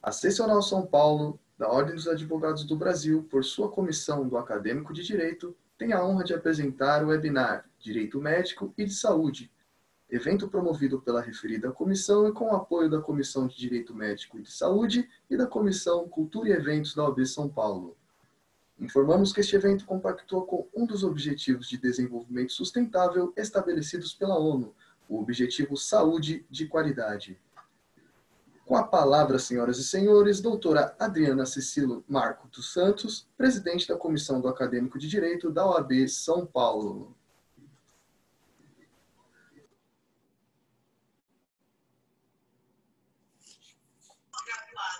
A Seccional São Paulo, da Ordem dos Advogados do Brasil, por sua comissão do Acadêmico de Direito, tem a honra de apresentar o webinar Direito Médico e de Saúde, evento promovido pela referida comissão e com o apoio da Comissão de Direito Médico e de Saúde e da Comissão Cultura e Eventos da OAB São Paulo. Informamos que este evento compactua com um dos Objetivos de Desenvolvimento Sustentável estabelecidos pela ONU, o Objetivo Saúde de Qualidade. Com a palavra, senhoras e senhores, doutora Adriana Cecilo Marco dos Santos, presidente da Comissão do Acadêmico de Direito da OAB São Paulo.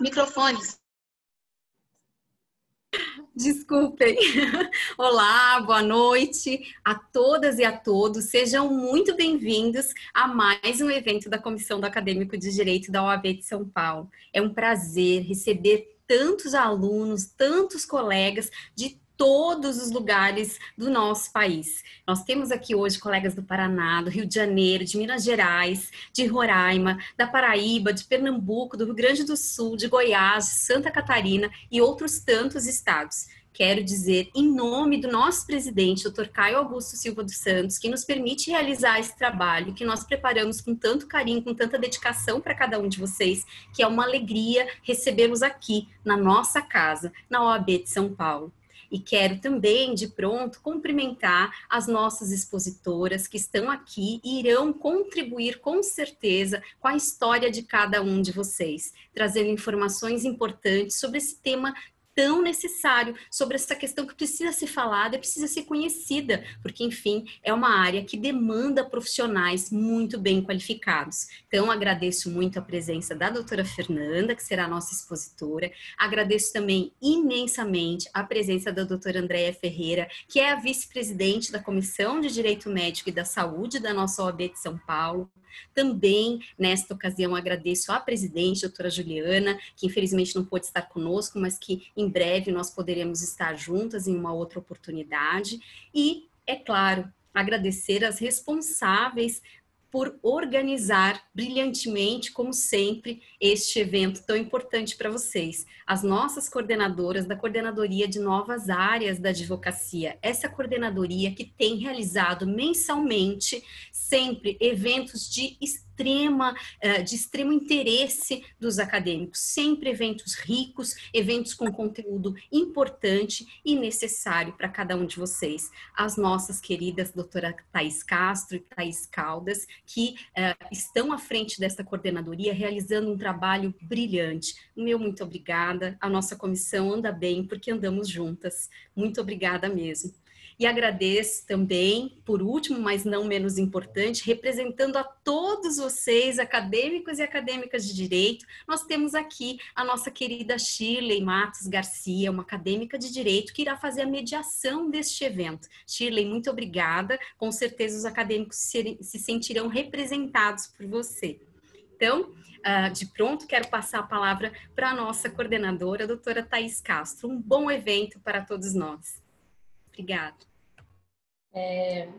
Microfone. Desculpem. Olá, boa noite a todas e a todos. Sejam muito bem-vindos a mais um evento da Comissão do Acadêmico de Direito da OAB de São Paulo. É um prazer receber tantos alunos, tantos colegas de todos os lugares do nosso país. Nós temos aqui hoje colegas do Paraná, do Rio de Janeiro, de Minas Gerais, de Roraima, da Paraíba, de Pernambuco, do Rio Grande do Sul, de Goiás, de Santa Catarina e outros tantos estados. Quero dizer, em nome do nosso presidente, Dr. Caio Augusto Silva dos Santos, que nos permite realizar esse trabalho, que nós preparamos com tanto carinho, com tanta dedicação para cada um de vocês, que é uma alegria recebê-los aqui, na nossa casa, na OAB de São Paulo. E quero também, de pronto, cumprimentar as nossas expositoras que estão aqui e irão contribuir com certeza com a história de cada um de vocês, trazendo informações importantes sobre esse tema tão necessário, sobre essa questão que precisa ser falada e precisa ser conhecida, porque, enfim, é uma área que demanda profissionais muito bem qualificados. Então, agradeço muito a presença da doutora Fernanda, que será a nossa expositora. Agradeço também imensamente a presença da doutora Andréia Ferreira, que é a vice-presidente da Comissão de Direito Médico e da Saúde da nossa OAB de São Paulo. Também, nesta ocasião, agradeço à presidente, doutora Juliana, que infelizmente não pôde estar conosco, mas que em breve nós poderemos estar juntas em uma outra oportunidade. E, é claro, agradecer às responsáveis por organizar brilhantemente, como sempre, este evento tão importante para vocês. As nossas coordenadoras da Coordenadoria de Novas Áreas da Advocacia, essa coordenadoria que tem realizado mensalmente sempre eventos de extremo interesse dos acadêmicos, sempre eventos ricos, eventos com conteúdo importante e necessário para cada um de vocês. As nossas queridas doutora Thaís Castro e Thaís Caldas, que estão à frente desta coordenadoria, realizando um trabalho brilhante. Meu muito obrigada, a nossa comissão anda bem porque andamos juntas. Muito obrigada mesmo. E agradeço também, por último, mas não menos importante, representando a todos vocês, acadêmicos e acadêmicas de direito, nós temos aqui a nossa querida Shirley Matos Garcia, uma acadêmica de direito que irá fazer a mediação deste evento. Shirley, muito obrigada, com certeza os acadêmicos se sentirão representados por você. Então, de pronto, quero passar a palavra para a nossa coordenadora, a doutora Thaís Castro. Um bom evento para todos nós. Obrigada.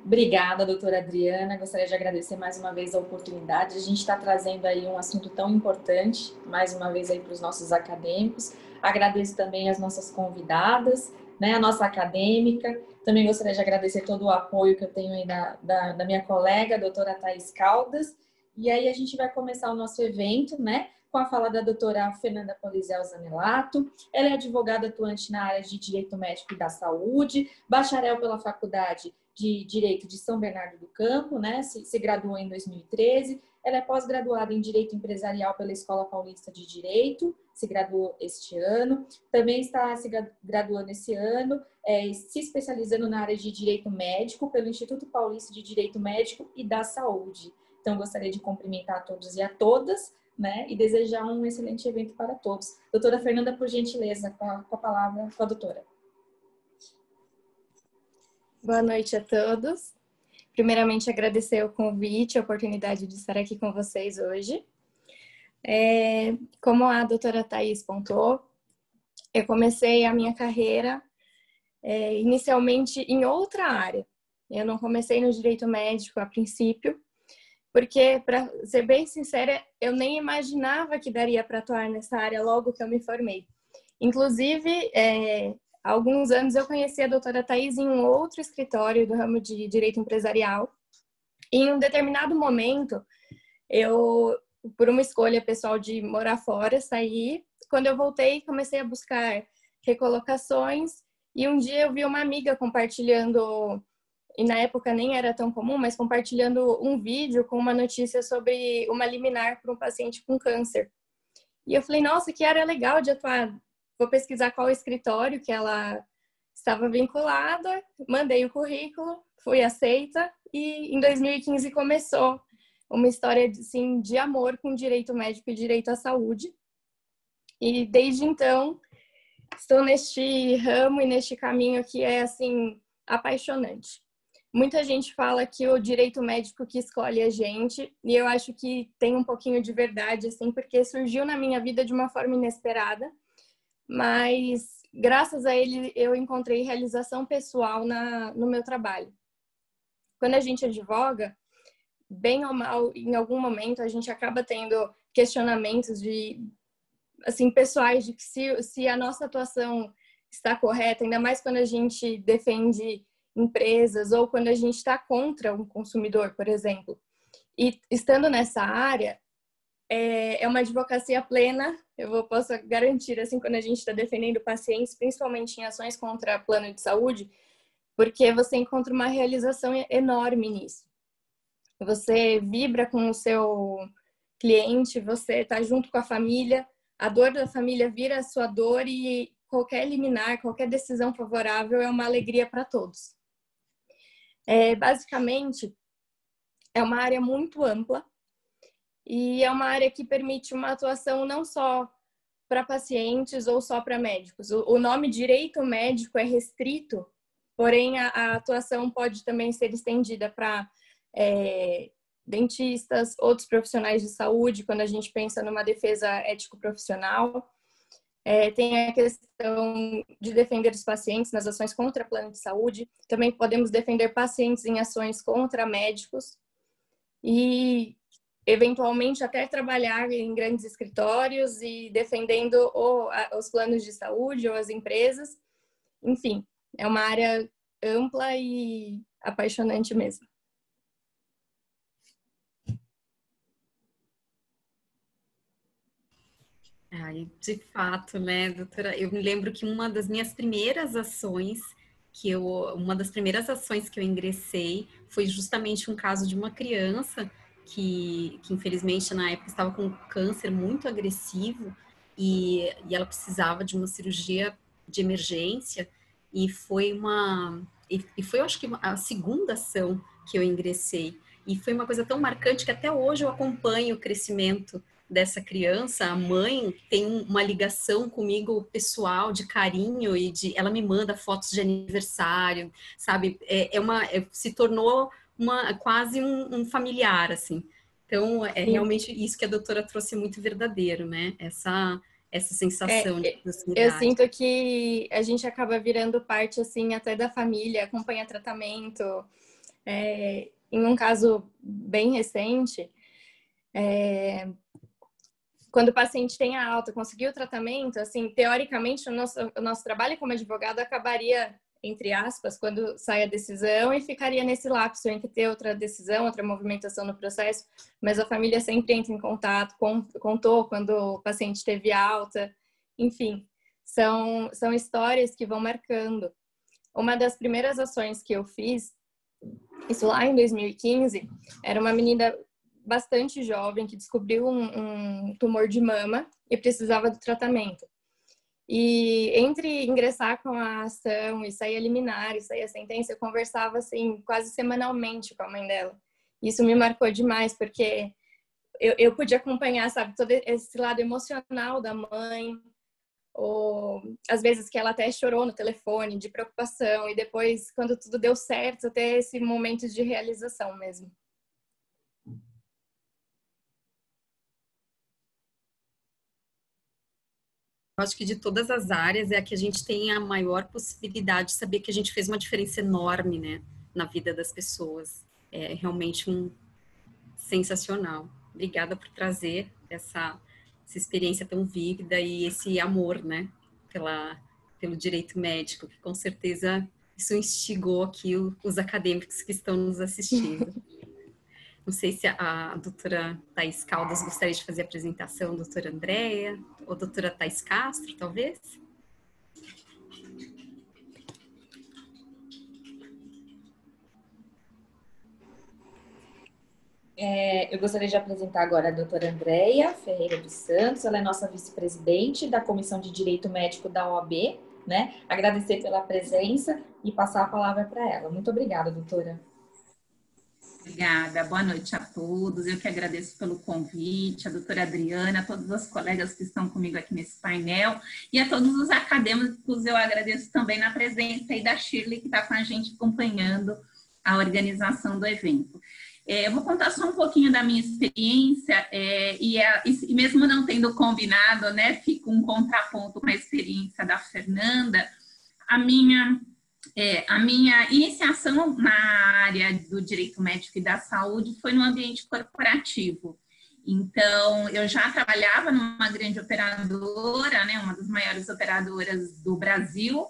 Obrigada, doutora Adriana. Gostaria de agradecer mais uma vez a oportunidade. A gente está trazendo aí um assunto tão importante, mais uma vez aí para os nossos acadêmicos. Agradeço também as nossas convidadas, né, a nossa acadêmica. Também gostaria de agradecer todo o apoio que eu tenho aí da minha colega, a doutora Thaís Caldas. E aí a gente vai começar o nosso evento, né, com a fala da doutora Fernanda Polizel Zanelato. Ela é advogada atuante na área de Direito Médico e da Saúde, bacharel pela Faculdade de Direito de São Bernardo do Campo, né? Se graduou em 2013. Ela é pós-graduada em Direito Empresarial pela Escola Paulista de Direito, se graduou este ano. Também está se graduando esse ano, se especializando na área de Direito Médico pelo Instituto Paulista de Direito Médico e da Saúde. Então, gostaria de cumprimentar a todos e a todas, né? E desejar um excelente evento para todos. Doutora Fernanda, por gentileza, com a palavra com a doutora. Boa noite a todos. Primeiramente, agradecer o convite, a oportunidade de estar aqui com vocês hoje. Como a doutora Thaís pontuou, eu comecei a minha carreira inicialmente em outra área. Eu não comecei no direito médico a princípio, porque, para ser bem sincera, eu nem imaginava que daria para atuar nessa área logo que eu me formei. Inclusive, há alguns anos eu conheci a doutora Thais em um outro escritório do ramo de direito empresarial. E em um determinado momento, eu, por uma escolha pessoal de morar fora, saí. Quando eu voltei, comecei a buscar recolocações e um dia eu vi uma amiga compartilhando, e na época nem era tão comum, mas compartilhando um vídeo com uma notícia sobre uma liminar para um paciente com câncer. E eu falei, nossa, que área legal de atuar. Vou pesquisar qual escritório que ela estava vinculada, mandei o currículo, fui aceita e em 2015 começou uma história assim, de amor com direito médico e direito à saúde. E desde então estou neste ramo e neste caminho que é assim apaixonante. Muita gente fala que o direito médico que escolhe a gente, e eu acho que tem um pouquinho de verdade, assim, porque surgiu na minha vida de uma forma inesperada, mas graças a ele eu encontrei realização pessoal no meu trabalho. Quando a gente advoga, bem ou mal, em algum momento a gente acaba tendo questionamentos assim, pessoais de que se a nossa atuação está correta, ainda mais quando a gente defende empresas ou quando a gente está contra um consumidor, por exemplo. E estando nessa área, é uma advocacia plena, posso garantir, assim, quando a gente está defendendo pacientes, principalmente em ações contra plano de saúde, porque você encontra uma realização enorme nisso. Você vibra com o seu cliente, você está junto com a família, a dor da família vira a sua dor e qualquer liminar, qualquer decisão favorável é uma alegria para todos. Basicamente, é uma área muito ampla e é uma área que permite uma atuação não só para pacientes ou só para médicos. O nome direito médico é restrito, porém a atuação pode também ser estendida para dentistas, outros profissionais de saúde, quando a gente pensa numa defesa ético-profissional. Tem a questão de defender os pacientes nas ações contra plano de saúde. Também podemos defender pacientes em ações contra médicos. E, eventualmente, até trabalhar em grandes escritórios e defendendo os planos de saúde ou as empresas. Enfim, é uma área ampla e apaixonante mesmo. Ai, de fato, né, doutora? Eu me lembro que uma das primeiras ações que eu ingressei foi justamente um caso de uma criança que infelizmente na época estava com um câncer muito agressivo e ela precisava de uma cirurgia de emergência e foi eu acho que a segunda ação que eu ingressei e foi uma coisa tão marcante que até hoje eu acompanho o crescimento dessa criança. A mãe tem uma ligação comigo pessoal, de carinho, ela me manda fotos de aniversário, sabe? Se tornou quase um familiar, assim. Então, realmente isso que a doutora trouxe muito verdadeiro, né? Essa sensação de proximidade. Eu sinto que a gente acaba virando parte, assim, até da família, acompanha tratamento. Em um caso bem recente, quando o paciente tem a alta, conseguiu o tratamento, assim, teoricamente, o nosso trabalho como advogado acabaria, entre aspas, quando sai a decisão e ficaria nesse lapso entre ter outra decisão, outra movimentação no processo, mas a família sempre entra em contato, contou quando o paciente teve alta, enfim, são histórias que vão marcando. Uma das primeiras ações que eu fiz, isso lá em 2015, era uma menina bastante jovem que descobriu um tumor de mama e precisava do tratamento. E entre ingressar com a ação e sair a liminar e sair a sentença, eu conversava assim quase semanalmente com a mãe dela. Isso me marcou demais porque eu pude acompanhar, sabe, todo esse lado emocional da mãe, ou às vezes que ela até chorou no telefone de preocupação e depois quando tudo deu certo, até esse momento de realização mesmo. Eu acho que de todas as áreas é a que a gente tem a maior possibilidade de saber que a gente fez uma diferença enorme, né, na vida das pessoas. É realmente sensacional. Obrigada por trazer essa experiência tão vívida e esse amor, né, pelo direito médico, que com certeza isso instigou aqui os acadêmicos que estão nos assistindo. Não sei se a doutora Thais Caldas gostaria de fazer a apresentação, doutora Andréia, ou doutora Thais Castro, talvez? Eu gostaria de apresentar agora a doutora Andréia Ferreira dos Santos, ela é nossa vice-presidente da Comissão de Direito Médico da OAB, né? Agradecer pela presença e passar a palavra para ela. Muito obrigada, doutora. Obrigada, boa noite a todos. Eu que agradeço pelo convite, a doutora Adriana, a todos os colegas que estão comigo aqui nesse painel e a todos os acadêmicos. Eu agradeço também na presença aí da Shirley, que está com a gente acompanhando a organização do evento. Eu vou contar só um pouquinho da minha experiência e mesmo não tendo combinado, né, fica um contraponto com a experiência da Fernanda. A minha iniciação na área do direito médico e da saúde foi no ambiente corporativo. Então, eu já trabalhava numa grande operadora, né, uma das maiores operadoras do Brasil.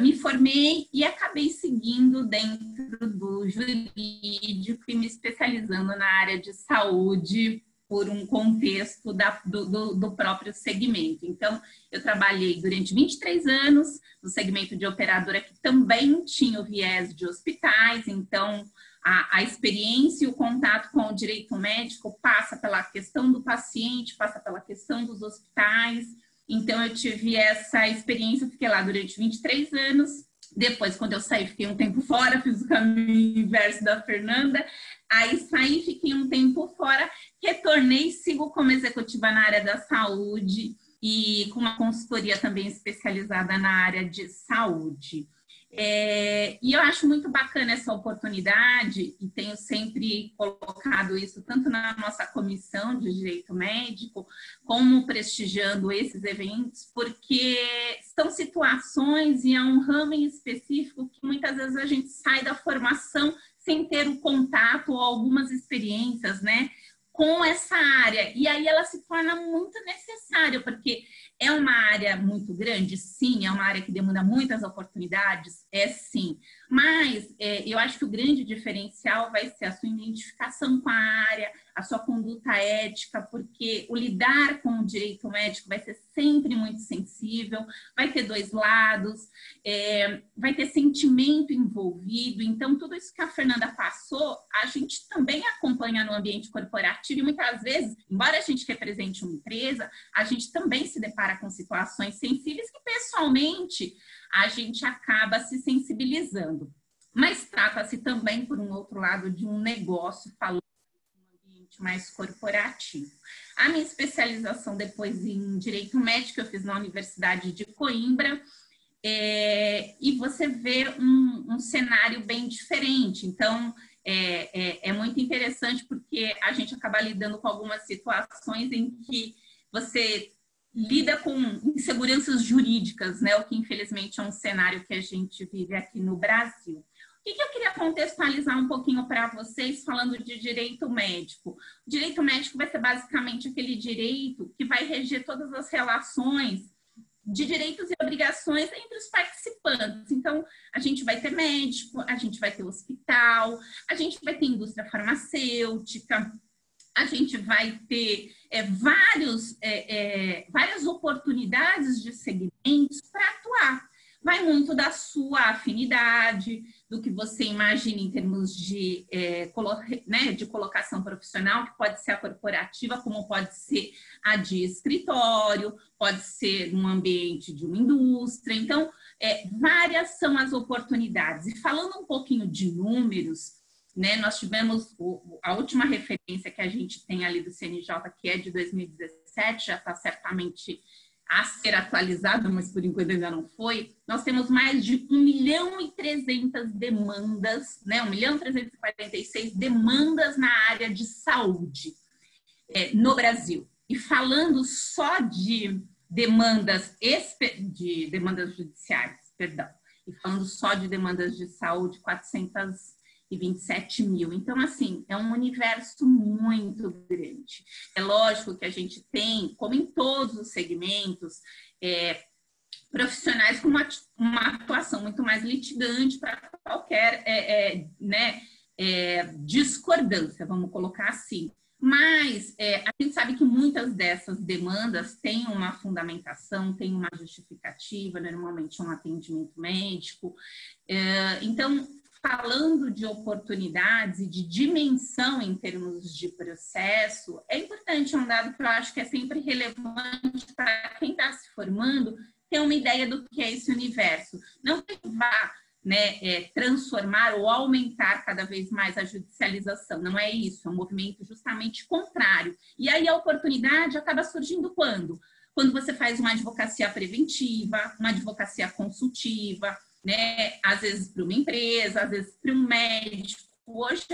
Me formei e acabei seguindo dentro do jurídico e me especializando na área de saúde por um contexto do próprio segmento. Então, eu trabalhei durante 23 anos no segmento de operadora que também tinha o viés de hospitais, então a experiência e o contato com o direito médico passa pela questão do paciente, passa pela questão dos hospitais. Então, eu tive essa experiência, fiquei lá durante 23 anos. Depois, quando eu saí, fiquei um tempo fora, fiz o caminho inverso da Fernanda. Aí saí, fiquei um tempo fora, retornei, sigo como executiva na área da saúde e com uma consultoria também especializada na área de saúde. E eu acho muito bacana essa oportunidade e tenho sempre colocado isso tanto na nossa comissão de direito médico como prestigiando esses eventos, porque são situações e é um ramo em específico que muitas vezes a gente sai da formação sem ter o contato ou algumas experiências, né, com essa área. E aí ela se torna muito necessária, porque é uma área muito grande, sim, é uma área que demanda muitas oportunidades, sim. Mas eu acho que o grande diferencial vai ser a sua identificação com a área, a sua conduta ética, porque o lidar com o direito médico vai ser sempre muito sensível, vai ter dois lados, vai ter sentimento envolvido. Então, tudo isso que a Fernanda passou, a gente também acompanha no ambiente corporativo e muitas vezes, embora a gente represente uma empresa, a gente também se depara com situações sensíveis que, pessoalmente, a gente acaba se sensibilizando. Mas trata-se também, por um outro lado, de um negócio, falando de um ambiente mais corporativo. A minha especialização depois em Direito Médico, eu fiz na Universidade de Coimbra, e você vê um cenário bem diferente. Então, é muito interessante porque a gente acaba lidando com algumas situações em que você lida com inseguranças jurídicas, né? O que infelizmente é um cenário que a gente vive aqui no Brasil. O que eu queria contextualizar um pouquinho para vocês falando de direito médico? O direito médico vai ser basicamente aquele direito que vai reger todas as relações de direitos e obrigações entre os participantes. Então, a gente vai ter médico, a gente vai ter hospital, a gente vai ter indústria farmacêutica, a gente vai ter várias oportunidades de segmentos para atuar. Vai muito da sua afinidade, do que você imagina em termos de colocação profissional, que pode ser a corporativa, como pode ser a de escritório, pode ser um ambiente de uma indústria. Então, várias são as oportunidades. E falando um pouquinho de números, né, nós tivemos a última referência que a gente tem ali do CNJ, que é de 2017, já está certamente a ser atualizada, mas por enquanto ainda não foi. Nós temos mais de 1.300.000 demandas, né, 1.346 demandas na área de saúde no Brasil. E falando só de demandas judiciais, perdão, e falando só de demandas de saúde, 400 27 mil. Então, assim, é um universo muito grande. É lógico que a gente tem, como em todos os segmentos, profissionais com uma atuação muito mais litigante para qualquer discordância, vamos colocar assim. Mas a gente sabe que muitas dessas demandas têm uma fundamentação, têm uma justificativa, normalmente um atendimento médico. Então, falando de oportunidades e de dimensão em termos de processo, é importante um dado que eu acho que é sempre relevante para quem está se formando ter uma ideia do que é esse universo. Não que vá transformar ou aumentar cada vez mais a judicialização. Não é isso, é um movimento justamente contrário. E aí a oportunidade acaba surgindo quando? Quando você faz uma advocacia preventiva, uma advocacia consultiva, né? Às vezes para uma empresa, às vezes para um médico. Hoje,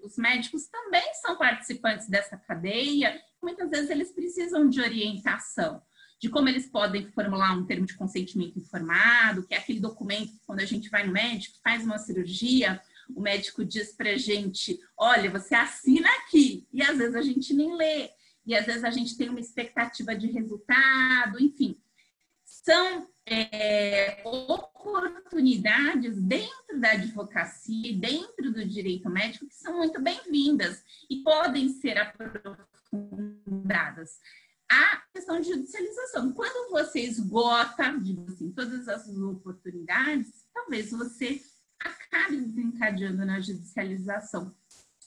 os médicos também são participantes dessa cadeia. Muitas vezes eles precisam de orientação, de como eles podem formular um termo de consentimento informado, que é aquele documento que quando a gente vai no médico, faz uma cirurgia, o médico diz pra gente, olha, você assina aqui, e às vezes a gente nem lê, e às vezes a gente tem uma expectativa de resultado, enfim. São oportunidades dentro da advocacia, dentro do direito médico, que são muito bem-vindas e podem ser aprofundadas. A questão de judicialização. Quando você esgota, digo assim, todas essas oportunidades, talvez você acabe desencadeando na judicialização.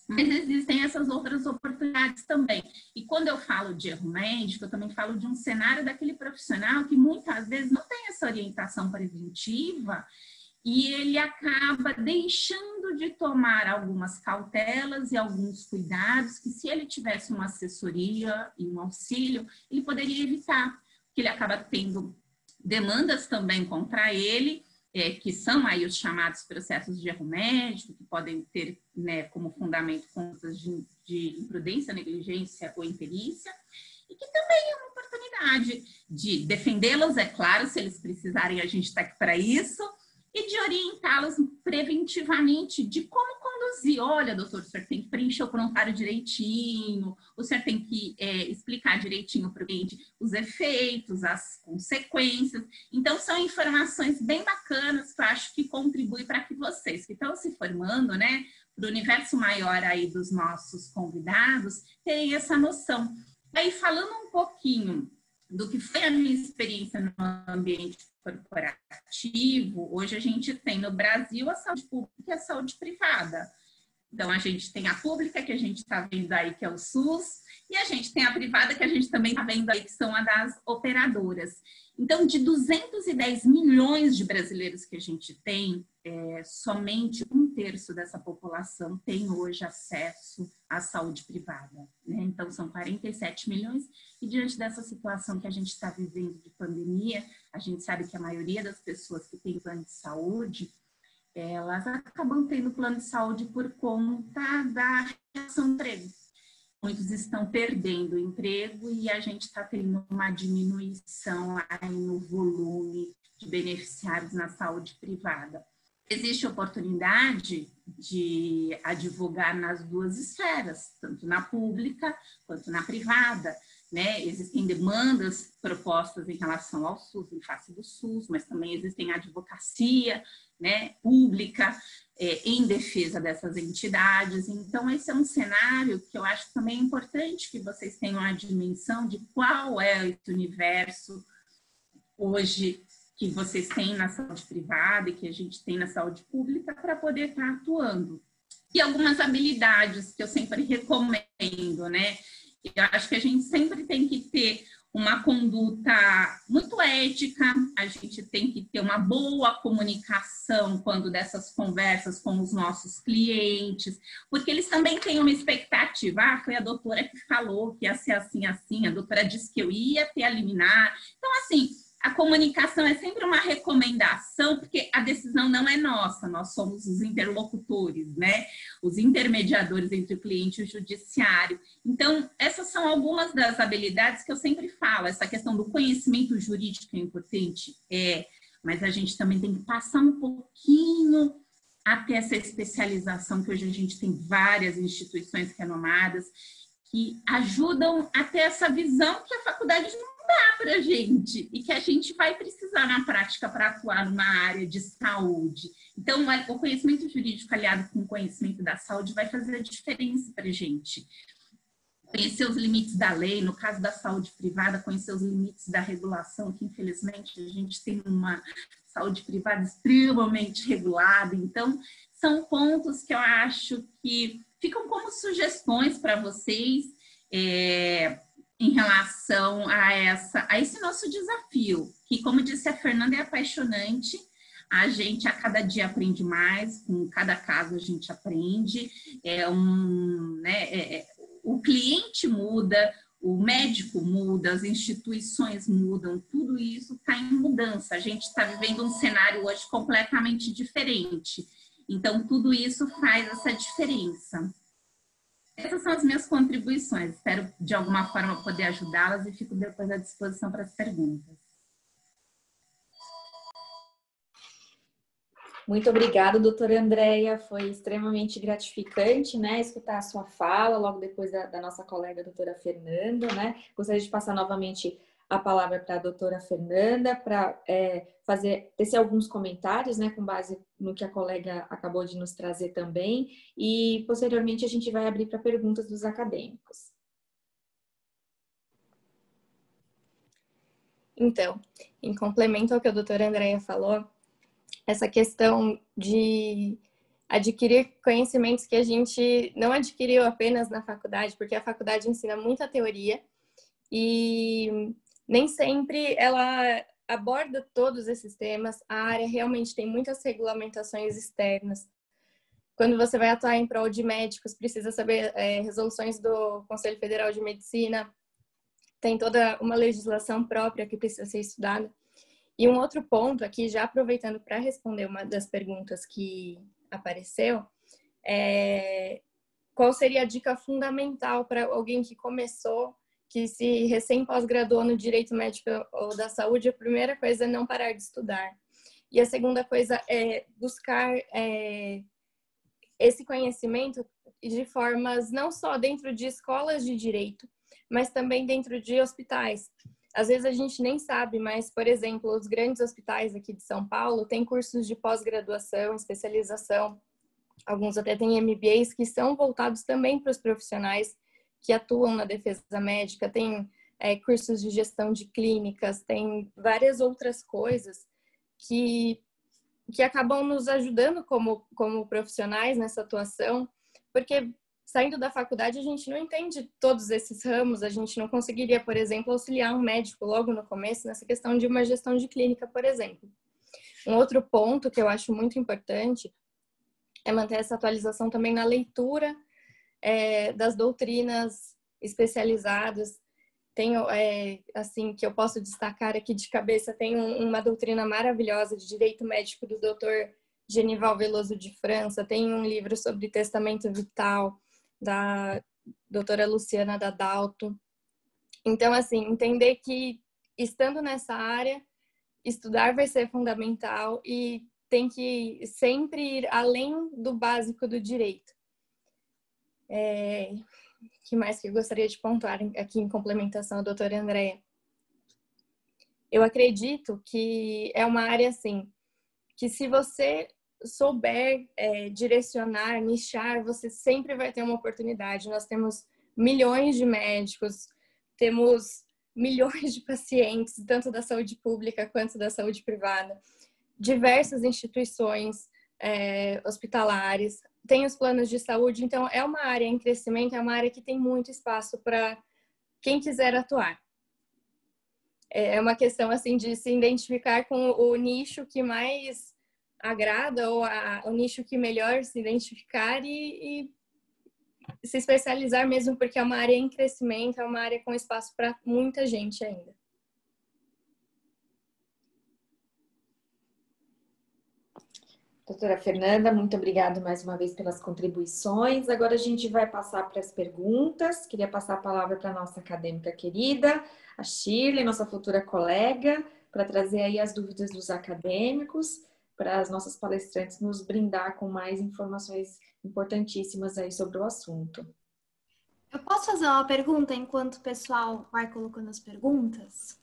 Mas existem essas outras oportunidades também. E quando eu falo de erro médico, eu também falo de um cenário daquele profissional que muitas vezes não tem essa orientação preventiva e ele acaba deixando de tomar algumas cautelas e alguns cuidados que, se ele tivesse uma assessoria e um auxílio, ele poderia evitar, porque ele acaba tendo demandas também contra ele, que são aí os chamados processos de erro médico, que podem ter, né, como fundamento condutas de imprudência, negligência ou imperícia, e que também é uma oportunidade de defendê-los, é claro, se eles precisarem, a gente está aqui para isso, e de orientá-los preventivamente de como conduzir. Olha, doutor, o senhor tem que preencher o prontuário direitinho, o senhor tem que explicar direitinho para o cliente os efeitos, as consequências. Então, são informações bem bacanas que eu acho que contribuem para que vocês que estão se formando, né, para o universo maior aí dos nossos convidados, tenham essa noção. Aí, falando um pouquinho do que foi a minha experiência no ambiente corporativo, hoje a gente tem no Brasil a saúde pública e a saúde privada. Então, a gente tem a pública, que a gente está vendo aí, que é o SUS, e a gente tem a privada, que a gente também está vendo aí, que são a das operadoras. Então, de 210 milhões de brasileiros que a gente tem, somente 1/3 dessa população tem hoje acesso à saúde privada, né? Então, são 47 milhões, e diante dessa situação que a gente está vivendo de pandemia, a gente sabe que a maioria das pessoas que tem plano de saúde, elas acabam tendo plano de saúde por conta da reação do emprego. Muitos estão perdendo o emprego e a gente está tendo uma diminuição aí no volume de beneficiários na saúde privada. Existe oportunidade de advogar nas duas esferas, tanto na pública quanto na privada, né? Existem demandas propostas em relação ao SUS, em face do SUS, mas também existem advocacia, né, pública em defesa dessas entidades. Então, esse é um cenário que eu acho também importante que vocês tenham a dimensão de qual é esse universo hoje que vocês têm na saúde privada e que a gente tem na saúde pública para poder estar atuando. E algumas habilidades que eu sempre recomendo, né? Eu acho que a gente sempre tem que ter uma conduta muito ética, a gente tem que ter uma boa comunicação quando dessas conversas com os nossos clientes, porque eles também têm uma expectativa. Ah, foi a doutora que falou que ia ser assim, assim, a doutora disse que eu ia ter a liminar. Então, assim, a comunicação é sempre uma recomendação, porque a decisão não é nossa, nós somos os interlocutores, né? Os intermediadores entre o cliente e o judiciário. Então, essas são algumas das habilidades que eu sempre falo. Essa questão do conhecimento jurídico é importante, mas a gente também tem que passar um pouquinho até essa especialização, que hoje a gente tem várias instituições renomadas que ajudam a ter essa visão que a faculdade não dá para a gente e que a gente vai precisar na prática para atuar numa área de saúde. Então, o conhecimento jurídico aliado com o conhecimento da saúde vai fazer a diferença para a gente. Conhecer os limites da lei, no caso da saúde privada, conhecer os limites da regulação, que infelizmente a gente tem uma saúde privada extremamente regulada. Então, são pontos que eu acho que ficam como sugestões para vocês em relação a esse nosso desafio, que, como disse a Fernanda, é apaixonante. A gente a cada dia aprende mais, com cada caso a gente aprende. O cliente muda, o médico muda, as instituições mudam, tudo isso está em mudança. A gente está vivendo um cenário hoje completamente diferente. Então, tudo isso faz essa diferença. Essas são as minhas contribuições. Espero, de alguma forma, poder ajudá-las e fico depois à disposição para as perguntas. Muito obrigada, doutora Andréia. Foi extremamente gratificante, né, escutar a sua fala logo depois da nossa colega doutora Fernanda, né? Gostaria de passar novamente a palavra para a doutora Fernanda para tecer alguns comentários, né, com base no que a colega acabou de nos trazer também, e posteriormente a gente vai abrir para perguntas dos acadêmicos. Então, em complemento ao que a doutora Andréia falou, essa questão de adquirir conhecimentos que a gente não adquiriu apenas na faculdade, porque a faculdade ensina muita teoria e nem sempre ela aborda todos esses temas. A área realmente tem muitas regulamentações externas. Quando você vai atuar em prol de médicos, precisa saber resoluções do Conselho Federal de Medicina, tem toda uma legislação própria que precisa ser estudada. E um outro ponto aqui, já aproveitando para responder uma das perguntas que apareceu, qual seria a dica fundamental para alguém que começou, que se recém pós-graduou no Direito Médico ou da Saúde? A primeira coisa é não parar de estudar. E a segunda coisa é buscar esse conhecimento de formas não só dentro de escolas de direito, mas também dentro de hospitais. Às vezes a gente nem sabe, mas, por exemplo, os grandes hospitais aqui de São Paulo têm cursos de pós-graduação, especialização, alguns até têm MBAs que são voltados também para os profissionais que atuam na defesa médica, tem cursos de gestão de clínicas, tem várias outras coisas que acabam nos ajudando como profissionais nessa atuação, porque saindo da faculdade, a gente não entende todos esses ramos, a gente não conseguiria, por exemplo, auxiliar um médico logo no começo nessa questão de uma gestão de clínica, por exemplo. Um outro ponto que eu acho muito importante é manter essa atualização também na leitura das doutrinas especializadas. Tenho, assim, que eu posso destacar aqui de cabeça, tem uma doutrina maravilhosa de direito médico do Dr. Genival Veloso de França, tem um livro sobre testamento vital, da doutora Luciana Dadalto. Então, assim, entender que estando nessa área, estudar vai ser fundamental e tem que sempre ir além do básico do direito. Que mais que eu gostaria de pontuar aqui em complementação à doutora Andréia? Eu acredito que é uma área, assim, que se você souber direcionar, nichar, você sempre vai ter uma oportunidade. Nós temos milhões de médicos, temos milhões de pacientes, tanto da saúde pública quanto da saúde privada, diversas instituições hospitalares, tem os planos de saúde, então é uma área em crescimento, é uma área que tem muito espaço para quem quiser atuar. É uma questão, assim, de se identificar com o nicho que mais agrada ou o nicho que melhor se identificar e se especializar mesmo, porque é uma área em crescimento, é uma área com espaço para muita gente ainda. Doutora Fernanda, muito obrigada mais uma vez pelas contribuições. Agora a gente vai passar para as perguntas. Queria passar a palavra para a nossa acadêmica querida, a Shirley, nossa futura colega, para trazer aí as dúvidas dos acadêmicos. para as nossas palestrantes nos brindar com mais informações importantíssimas aí sobre o assunto. Eu posso fazer uma pergunta enquanto o pessoal vai colocando as perguntas?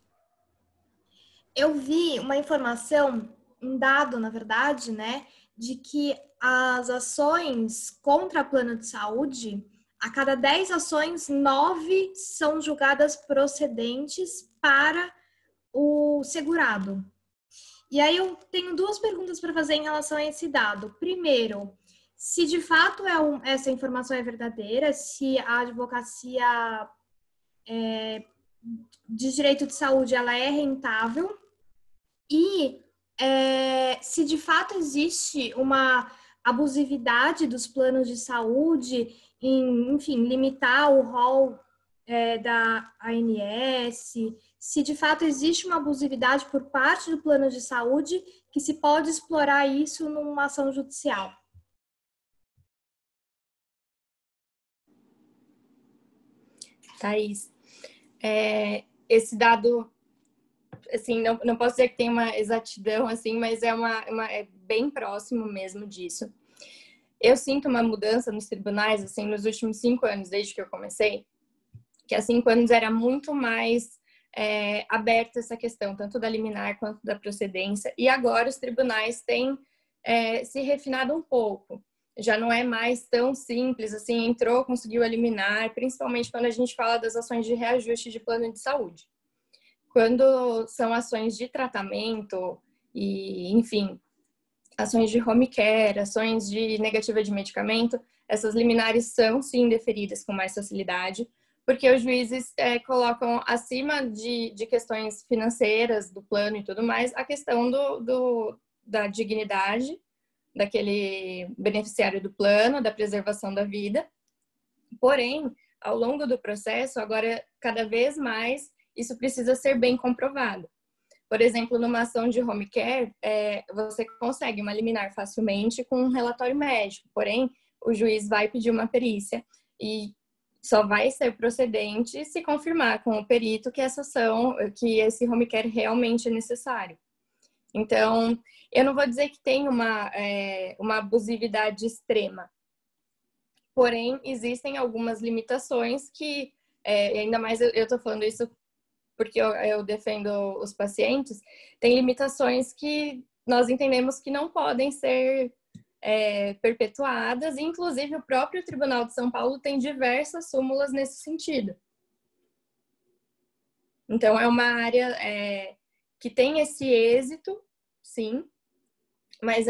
Eu vi uma informação, um dado, na verdade, né, de que as ações contra plano de saúde, a cada 10 ações, 9 são julgadas procedentes para o segurado. E aí eu tenho duas perguntas para fazer em relação a esse dado. Primeiro, se de fato essa informação é verdadeira, se a advocacia de direito de saúde ela é rentável e se de fato existe uma abusividade dos planos de saúde em, enfim, limitar o rol da ANS, se de fato existe uma abusividade por parte do plano de saúde que se pode explorar isso numa ação judicial. Thaís, esse dado, assim, não posso dizer que tem uma exatidão, assim, mas é bem próximo mesmo disso. Eu sinto uma mudança nos tribunais, assim, nos últimos 5 anos, desde que eu comecei, que há 5 anos era muito mais aberta essa questão, tanto da liminar quanto da procedência, e agora os tribunais têm se refinado um pouco. Já não é mais tão simples, assim, entrou, conseguiu eliminar, principalmente quando a gente fala das ações de reajuste de plano de saúde. Quando são ações de tratamento e, enfim, ações de home care, ações de negativa de medicamento, essas liminares são, sim, deferidas com mais facilidade, porque os juízes colocam acima de questões financeiras do plano e tudo mais, a questão da dignidade daquele beneficiário do plano, da preservação da vida. Porém, ao longo do processo, agora, cada vez mais, isso precisa ser bem comprovado. Por exemplo, numa ação de home care, você consegue uma liminar facilmente com um relatório médico, porém, o juiz vai pedir uma perícia e só vai ser procedente se confirmar com o perito que que esse home care realmente é necessário. Então, eu não vou dizer que tem uma abusividade extrema, porém, existem algumas limitações que, ainda mais eu estou falando isso porque eu defendo os pacientes, tem limitações que nós entendemos que não podem ser perpetuadas, e inclusive o próprio Tribunal de São Paulo tem diversas súmulas nesse sentido. Então, é uma área que tem esse êxito, sim, mas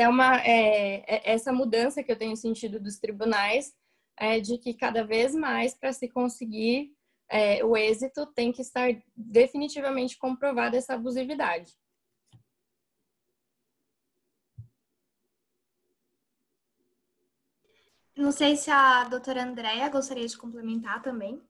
essa mudança que eu tenho sentido dos tribunais de que cada vez mais, para se conseguir o êxito, tem que estar definitivamente comprovada essa abusividade. Não sei se a doutora Andréa gostaria de complementar também.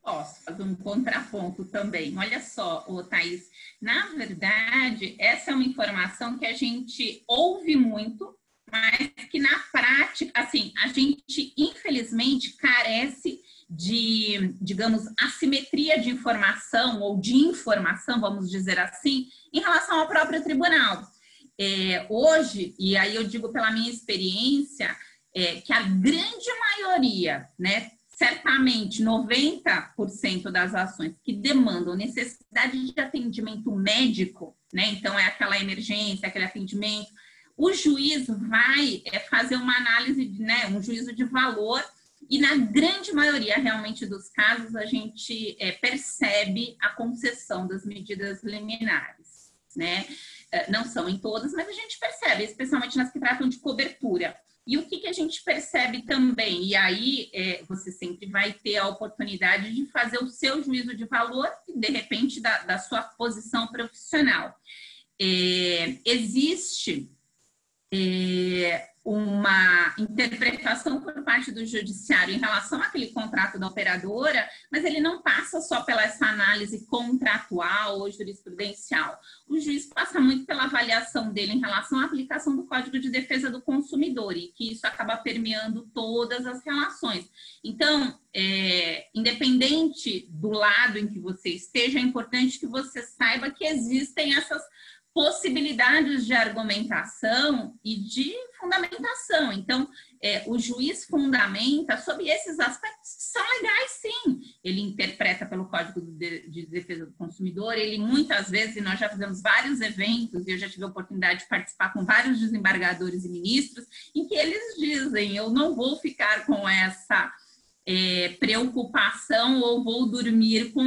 Posso fazer um contraponto também. Olha só, Thaís, na verdade, essa é uma informação que a gente ouve muito, mas que na prática, assim, a gente infelizmente carece de, digamos, assimetria de informação ou de informação, vamos dizer assim, em relação ao próprio tribunal. Hoje, e aí eu digo pela minha experiência, que a grande maioria, né, certamente 90% das ações que demandam necessidade de atendimento médico, né, então é aquela emergência, aquele atendimento, o juiz vai fazer uma análise, né, um juízo de valor, e na grande maioria realmente dos casos a gente percebe a concessão das medidas liminares, né? Não são em todas, mas a gente percebe, especialmente nas que tratam de cobertura. E o que a gente percebe também? E aí você sempre vai ter a oportunidade de fazer o seu juízo de valor, de repente, da sua posição profissional. Existe uma interpretação por parte do judiciário em relação àquele contrato da operadora, mas ele não passa só pela essa análise contratual ou jurisprudencial. O juiz passa muito pela avaliação dele em relação à aplicação do Código de Defesa do Consumidor, e que isso acaba permeando todas as relações. Então, independente do lado em que você esteja, é importante que você saiba que existem essas possibilidades de argumentação e de fundamentação. Então, o juiz fundamenta sobre esses aspectos que são legais, sim. Ele interpreta pelo Código de Defesa do Consumidor, ele muitas vezes, e nós já fizemos vários eventos, e eu já tive a oportunidade de participar com vários desembargadores e ministros, em que eles dizem, eu não vou ficar com essa preocupação ou vou dormir com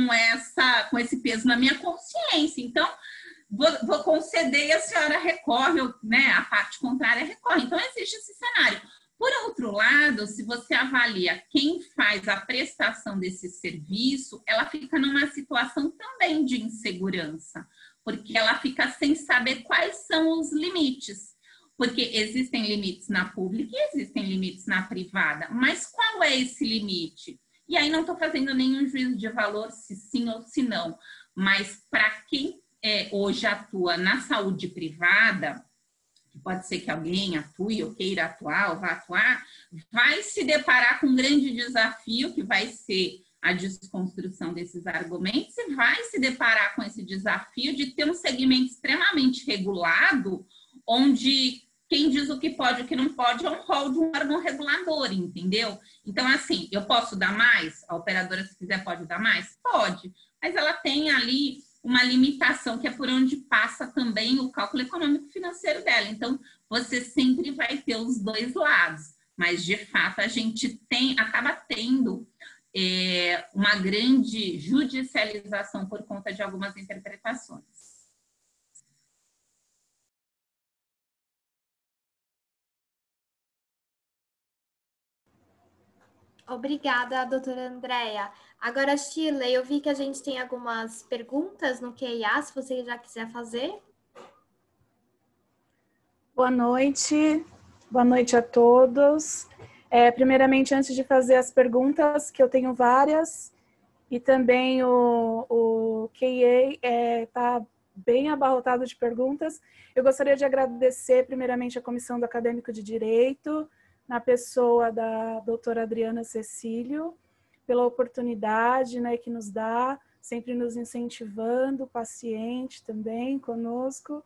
esse peso na minha consciência. Então, vou conceder e a senhora recorre, né? A parte contrária recorre. Então, existe esse cenário. Por outro lado, se você avalia quem faz a prestação desse serviço, ela fica numa situação também de insegurança, porque ela fica sem saber quais são os limites. Porque existem limites na pública e existem limites na privada. Mas qual é esse limite? E aí não estou fazendo nenhum juízo de valor se sim ou se não. Mas para quem hoje atua na saúde privada, que pode ser que alguém atue ou queira atuar ou vá atuar, vai se deparar com um grande desafio, que vai ser a desconstrução desses argumentos, e vai se deparar com esse desafio de ter um segmento extremamente regulado, onde quem diz o que pode e o que não pode é um rol de um órgão regulador, entendeu? Então, assim, eu posso dar mais? A operadora, se quiser, pode dar mais? Pode, mas ela tem ali uma limitação, que é por onde passa também o cálculo econômico financeiro dela. Então, você sempre vai ter os dois lados, mas, de fato, a gente acaba tendo uma grande judicialização por conta de algumas interpretações. Obrigada, doutora Andréia. Agora, Shirley, eu vi que a gente tem algumas perguntas no Q&A, se você já quiser fazer. Boa noite a todos. Primeiramente, antes de fazer as perguntas, que eu tenho várias, e também o Q&A está bem abarrotado de perguntas, eu gostaria de agradecer primeiramente a Comissão do Acadêmico de Direito, na pessoa da doutora Adriana Cecílio, pela oportunidade, né, que nos dá, sempre nos incentivando, paciente também conosco,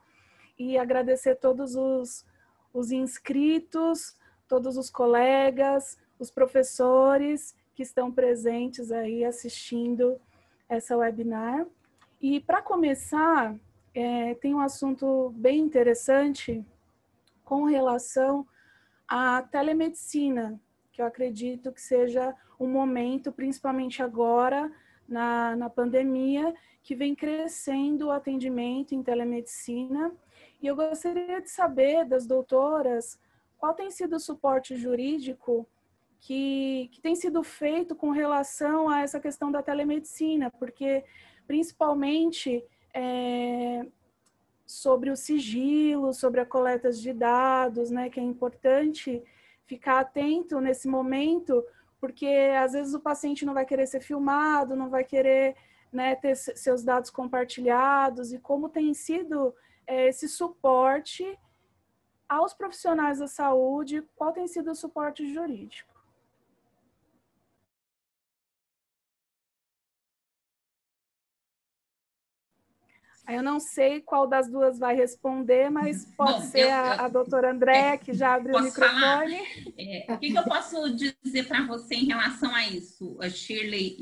e agradecer todos os inscritos, todos os colegas, os professores que estão presentes aí assistindo essa webinar. E para começar, tem um assunto bem interessante com relação à telemedicina, que eu acredito que seja um momento, principalmente agora, na pandemia, que vem crescendo o atendimento em telemedicina. E eu gostaria de saber das doutoras qual tem sido o suporte jurídico que tem sido feito com relação a essa questão da telemedicina, porque principalmente sobre o sigilo, sobre a coleta de dados, né, que é importante ficar atento nesse momento, porque às vezes o paciente não vai querer ser filmado, não vai querer, né, ter seus dados compartilhados, e como tem sido esse suporte aos profissionais da saúde, qual tem sido o suporte jurídico? Eu não sei qual das duas vai responder, mas pode ser a doutora Andréia, que já abriu o microfone. O que eu posso dizer para você em relação a isso, a Shirley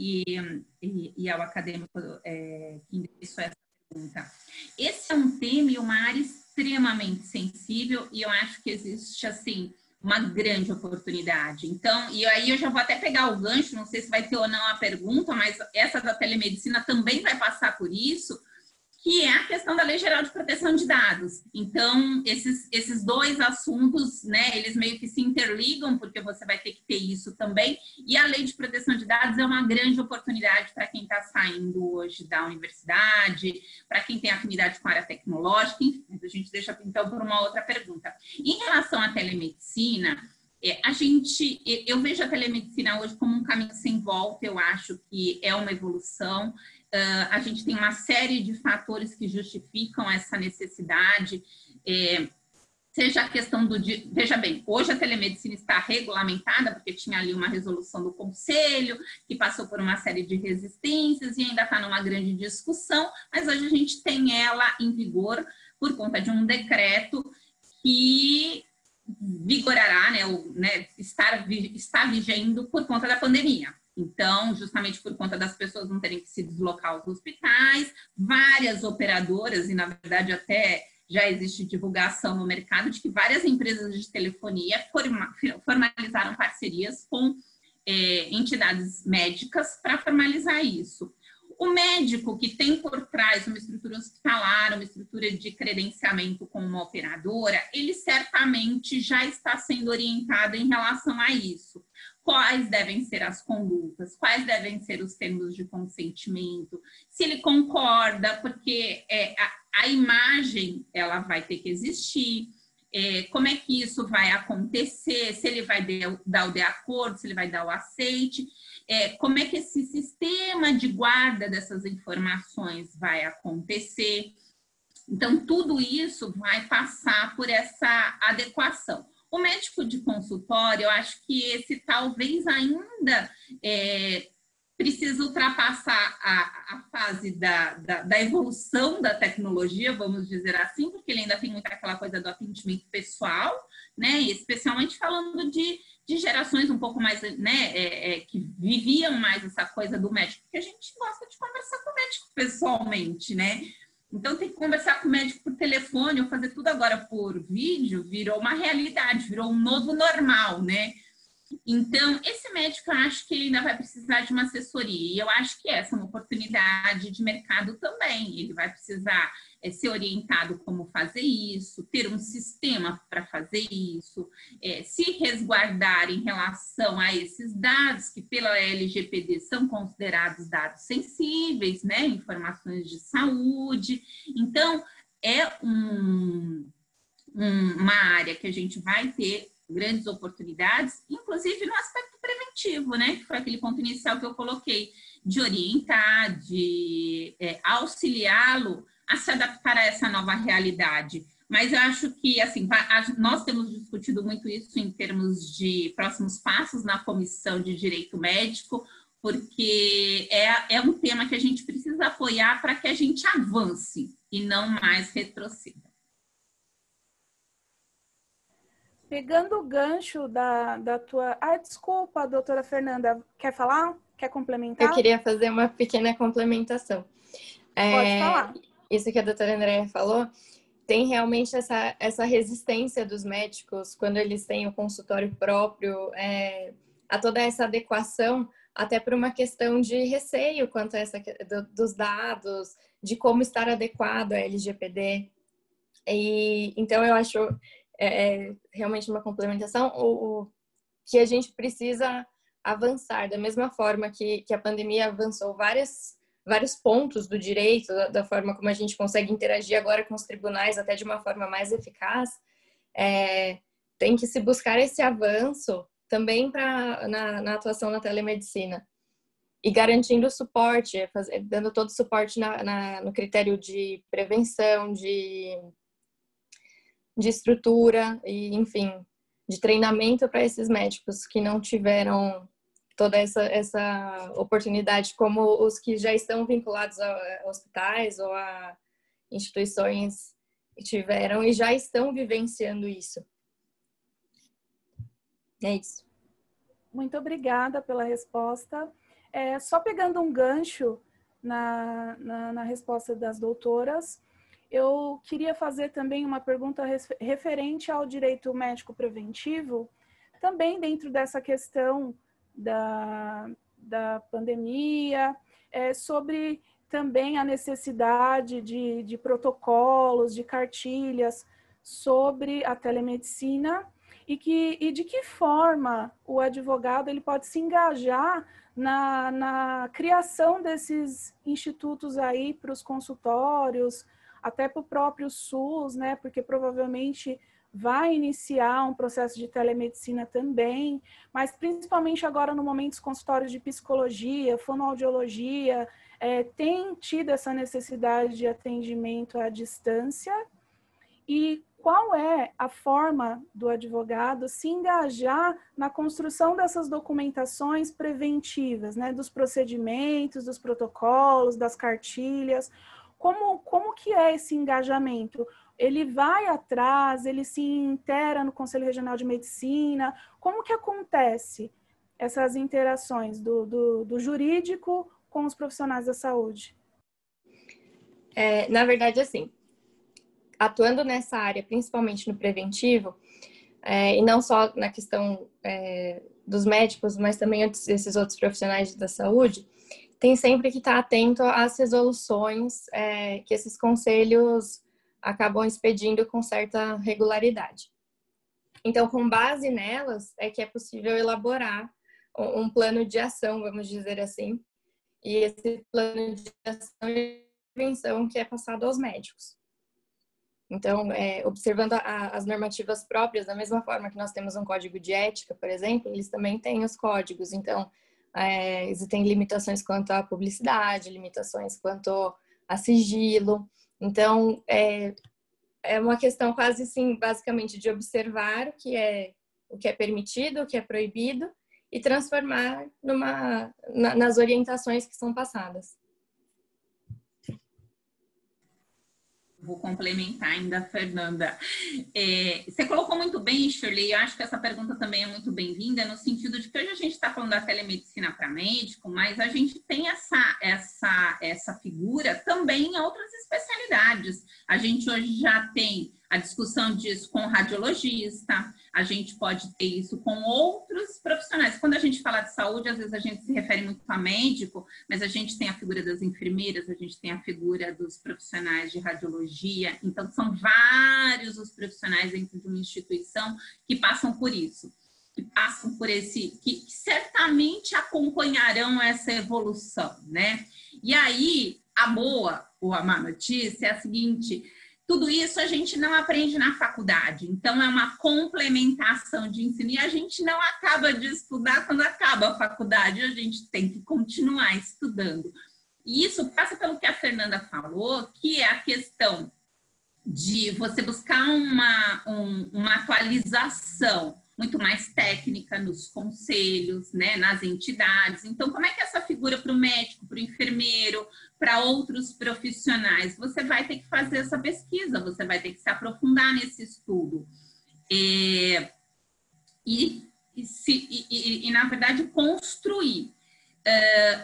e ao acadêmico que endereçou essa pergunta? Esse é um tema e uma área extremamente sensível, e eu acho que existe, assim, uma grande oportunidade. Então, e aí eu já vou até pegar o gancho, não sei se vai ter ou não a pergunta, mas essa da telemedicina também vai passar por isso, que é a questão da Lei Geral de Proteção de Dados. Então, esses dois assuntos, né, eles meio que se interligam, porque você vai ter que ter isso também, e a Lei de Proteção de Dados é uma grande oportunidade para quem está saindo hoje da universidade, para quem tem afinidade com a área tecnológica, enfim, a gente deixa, então, por uma outra pergunta. Em relação à telemedicina, eu vejo a telemedicina hoje como um caminho sem volta, eu acho que é uma evolução. A gente tem uma série de fatores que justificam essa necessidade. seja a questão do... Veja bem, hoje a telemedicina está regulamentada, porque tinha ali uma resolução do Conselho, que passou por uma série de resistências e ainda está numa grande discussão, mas hoje a gente tem ela em vigor por conta de um decreto que vigorará, está vigendo por conta da pandemia. Então, justamente por conta das pessoas não terem que se deslocar aos hospitais, várias operadoras, e na verdade até já existe divulgação no mercado de que várias empresas de telefonia formalizaram parcerias com entidades médicas para formalizar isso. O médico que tem por trás uma estrutura hospitalar, uma estrutura de credenciamento com uma operadora, ele certamente já está sendo orientado em relação a isso. Quais devem ser as condutas, quais devem ser os termos de consentimento, se ele concorda, porque a imagem ela vai ter que existir, como é que isso vai acontecer, se ele vai dar o de acordo, se ele vai dar o aceite, como é que esse sistema de guarda dessas informações vai acontecer. Então, tudo isso vai passar por essa adequação. O médico de consultório, eu acho que esse talvez ainda precisa ultrapassar a fase da evolução da tecnologia, vamos dizer assim, porque ele ainda tem muito aquela coisa do atendimento pessoal, né? E especialmente falando de gerações um pouco mais, né, que viviam mais essa coisa do médico, porque a gente gosta de conversar com o médico pessoalmente, né? Então, tem que conversar com o médico por telefone ou fazer tudo agora por vídeo, virou uma realidade, virou um novo normal, né? Então, esse médico, eu acho que ele ainda vai precisar de uma assessoria. E eu acho que essa é uma oportunidade de mercado também. Ele vai precisar ser orientado como fazer isso, ter um sistema para fazer isso, se resguardar em relação a esses dados que pela LGPD são considerados dados sensíveis, né? Informações de saúde. Então, é uma área que a gente vai ter grandes oportunidades, inclusive no aspecto preventivo, né? Que foi aquele ponto inicial que eu coloquei, de orientar, de auxiliá-lo a se adaptar a essa nova realidade. Mas eu acho que, assim, nós temos discutido muito isso em termos de próximos passos na Comissão de Direito Médico, porque é um tema que a gente precisa apoiar para que a gente avance e não mais retroceda. Pegando o gancho da tua... desculpa, doutora Fernanda, quer falar? Quer complementar? Eu queria fazer uma pequena complementação. Pode falar. Isso que a doutora Andréia falou, tem realmente essa resistência dos médicos quando eles têm o consultório próprio, a toda essa adequação, até por uma questão de receio quanto a dos dados, de como estar adequado à LGPD. Então, eu acho realmente uma complementação, o que a gente precisa avançar, da mesma forma que a pandemia avançou vários pontos do direito, da forma como a gente consegue interagir agora com os tribunais até de uma forma mais eficaz, tem que se buscar esse avanço também na atuação na telemedicina. E garantindo o suporte, dando todo o suporte no critério de prevenção, de estrutura e, enfim, de treinamento para esses médicos que não tiveram toda essa oportunidade, como os que já estão vinculados a hospitais ou a instituições que tiveram e já estão vivenciando isso. É isso. Muito obrigada pela resposta. Só pegando um gancho na resposta das doutoras, eu queria fazer também uma pergunta referente ao direito médico preventivo, também dentro dessa questão da pandemia, sobre também a necessidade de protocolos, de cartilhas sobre a telemedicina e de que forma o advogado ele pode se engajar na criação desses institutos aí para os consultórios, até para o próprio SUS, né? Porque provavelmente vai iniciar um processo de telemedicina também, mas principalmente agora no momento dos consultórios de psicologia, fonoaudiologia, tem tido essa necessidade de atendimento à distância e qual é a forma do advogado se engajar na construção dessas documentações preventivas, né, dos procedimentos, dos protocolos, das cartilhas. Como que é esse engajamento? Ele vai atrás, ele se intera no Conselho Regional de Medicina? Como que acontece essas interações do jurídico com os profissionais da saúde? Na verdade, assim, atuando nessa área, principalmente no preventivo, e não só na questão dos médicos, mas também esses outros profissionais da saúde, tem sempre que estar atento às resoluções que esses conselhos acabam expedindo com certa regularidade. Então, com base nelas, é que é possível elaborar um plano de ação, vamos dizer assim, e esse plano de ação e prevenção que é passado aos médicos. Então, observando as normativas próprias, da mesma forma que nós temos um código de ética, por exemplo, eles também têm os códigos. Então, existem limitações quanto à publicidade, limitações quanto a sigilo. Então, é uma questão quase assim, basicamente, de observar o que é permitido, o que é proibido, e transformar nas orientações que são passadas. Vou complementar ainda, Fernanda. Você colocou muito bem, Shirley, eu acho que essa pergunta também é muito bem-vinda, no sentido de que hoje a gente está falando da telemedicina para médico, mas a gente tem essa figura também em outras especialidades. A gente hoje já tem a discussão disso com o radiologista, a gente pode ter isso com outros profissionais. Quando a gente fala de saúde, às vezes a gente se refere muito a médico, mas a gente tem a figura das enfermeiras, a gente tem a figura dos profissionais de radiologia. Então, são vários os profissionais dentro de uma instituição que passam por isso, que passam por que certamente acompanharão essa evolução, né? E aí, a boa ou a má notícia é a seguinte: tudo isso a gente não aprende na faculdade, então é uma complementação de ensino e a gente não acaba de estudar quando acaba a faculdade, a gente tem que continuar estudando. E isso passa pelo que a Fernanda falou, que é a questão de você buscar uma atualização muito mais técnica nos conselhos, né, nas entidades. Então, como é que essa figura para o médico, para o enfermeiro, para outros profissionais? Você vai ter que fazer essa pesquisa, você vai ter que se aprofundar nesse estudo. E na verdade, construir.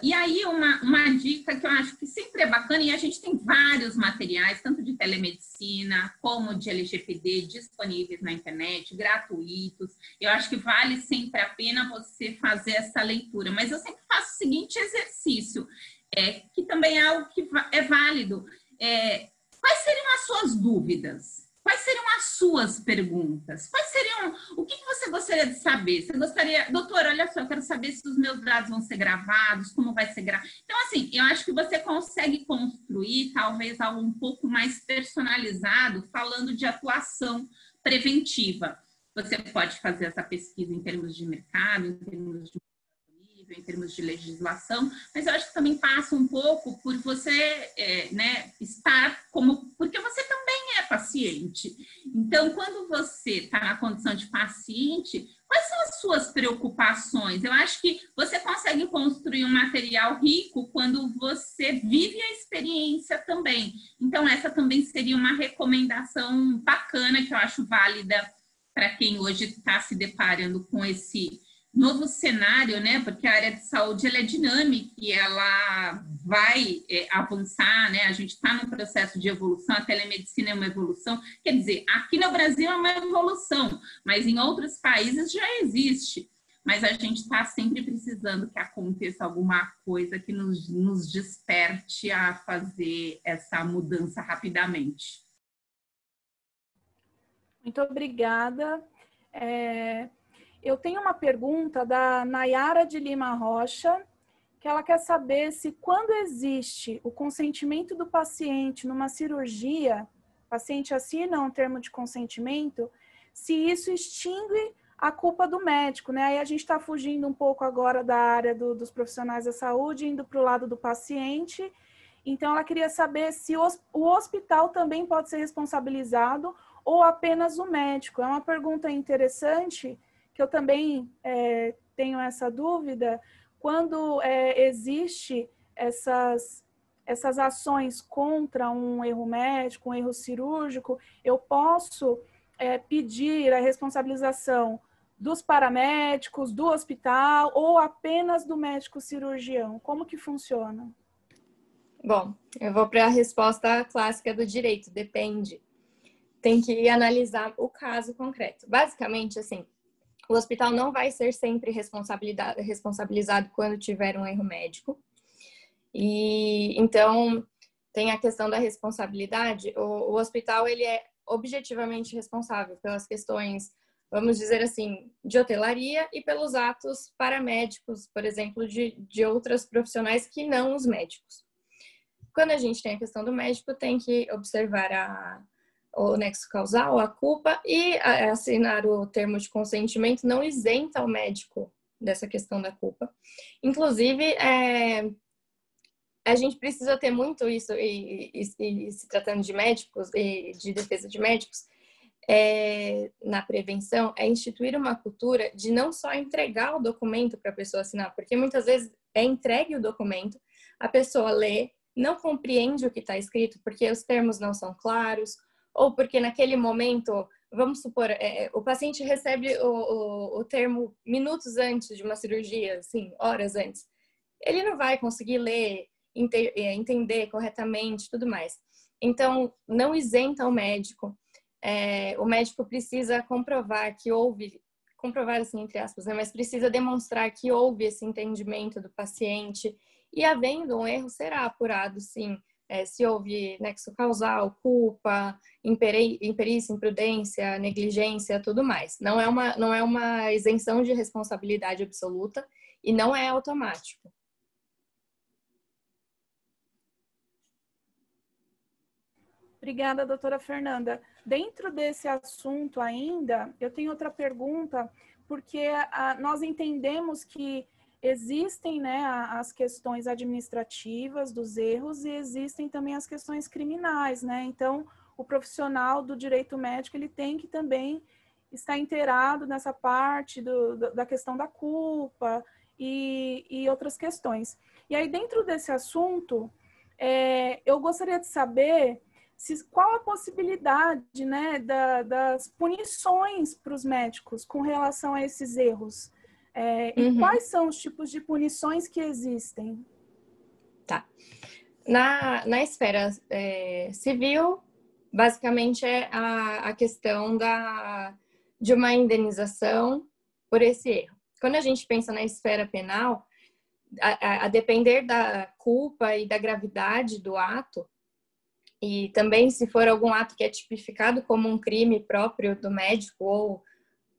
E aí, uma dica que eu acho que sempre é bacana, e a gente tem vários materiais, tanto de telemedicina como de LGPD, disponíveis na internet, gratuitos. Eu acho que vale sempre a pena você fazer essa leitura. Mas eu sempre faço o seguinte exercício, que também é algo que é válido. Quais seriam as suas dúvidas? Quais seriam as suas perguntas? O que você gostaria de saber? Você gostaria, doutor, olha só, eu quero saber se os meus dados vão ser gravados, como vai ser gravado. Então, assim, eu acho que você consegue construir talvez algo um pouco mais personalizado, falando de atuação preventiva. Você pode fazer essa pesquisa em termos de mercado, em termos de em termos de legislação, mas eu acho que também passa um pouco por você estar porque você também é paciente. Então, quando você está na condição de paciente, quais são as suas preocupações? Eu acho que você consegue construir um material rico quando você vive a experiência também. Então, essa também seria uma recomendação bacana que eu acho válida para quem hoje está se deparando com esse novo cenário, né? Porque a área de saúde ela é dinâmica e ela vai avançar, né? A gente está num processo de evolução, a telemedicina é uma evolução. Quer dizer, aqui no Brasil é uma evolução, mas em outros países já existe. Mas a gente está sempre precisando que aconteça alguma coisa que nos desperte a fazer essa mudança rapidamente. Muito obrigada. Eu tenho uma pergunta da Nayara de Lima Rocha, que ela quer saber se quando existe o consentimento do paciente numa cirurgia, o paciente assina um termo de consentimento, se isso extingue a culpa do médico, né? Aí a gente está fugindo um pouco agora da área dos profissionais da saúde, indo para o lado do paciente. Então, ela queria saber se o hospital também pode ser responsabilizado ou apenas o médico? É uma pergunta interessante, que eu também tenho essa dúvida. Quando existe essas ações contra um erro médico, um erro cirúrgico, eu posso pedir a responsabilização dos paramédicos, do hospital, ou apenas do médico cirurgião? Como que funciona? Bom, eu vou para a resposta clássica do direito, depende. Tem que analisar o caso concreto. Basicamente, assim, o hospital não vai ser sempre responsabilizado quando tiver um erro médico. E então tem a questão da responsabilidade. O hospital, ele é objetivamente responsável pelas questões, vamos dizer assim, de hotelaria e pelos atos paramédicos, por exemplo, de outras profissionais que não os médicos. Quando a gente tem a questão do médico, tem que observar o nexo causal, a culpa, e assinar o termo de consentimento não isenta o médico dessa questão da culpa. Inclusive, a gente precisa ter muito isso, e se tratando de médicos e de defesa de médicos, na prevenção, é instituir uma cultura de não só entregar o documento para a pessoa assinar, porque muitas vezes é entregue o documento, a pessoa lê, não compreende o que está escrito porque os termos não são claros, ou porque naquele momento, vamos supor, o paciente recebe o termo minutos antes de uma cirurgia, assim, horas antes. Ele não vai conseguir ler, entender corretamente, tudo mais. Então, não isenta o médico. O médico precisa comprovar que houve, comprovar assim, entre aspas, né? Mas precisa demonstrar que houve esse entendimento do paciente, e havendo um erro, será apurado, sim, se houve nexo causal, culpa, imperícia, imprudência, negligência, tudo mais. Não é uma isenção de responsabilidade absoluta e não é automático. Obrigada, doutora Fernanda. Dentro desse assunto ainda, eu tenho outra pergunta, porque nós entendemos que existem, né, as questões administrativas dos erros e existem também as questões criminais, né? Então, o profissional do direito médico, ele tem que também estar inteirado nessa parte da questão da culpa e outras questões. E aí, dentro desse assunto, eu gostaria de saber qual a possibilidade, né, das punições para os médicos com relação a esses erros. E quais são os tipos de punições que existem? Tá. Na esfera civil, basicamente é a questão de uma indenização por esse erro. Quando a gente pensa na esfera penal, a depender da culpa e da gravidade do ato, e também se for algum ato que é tipificado como um crime próprio do médico ou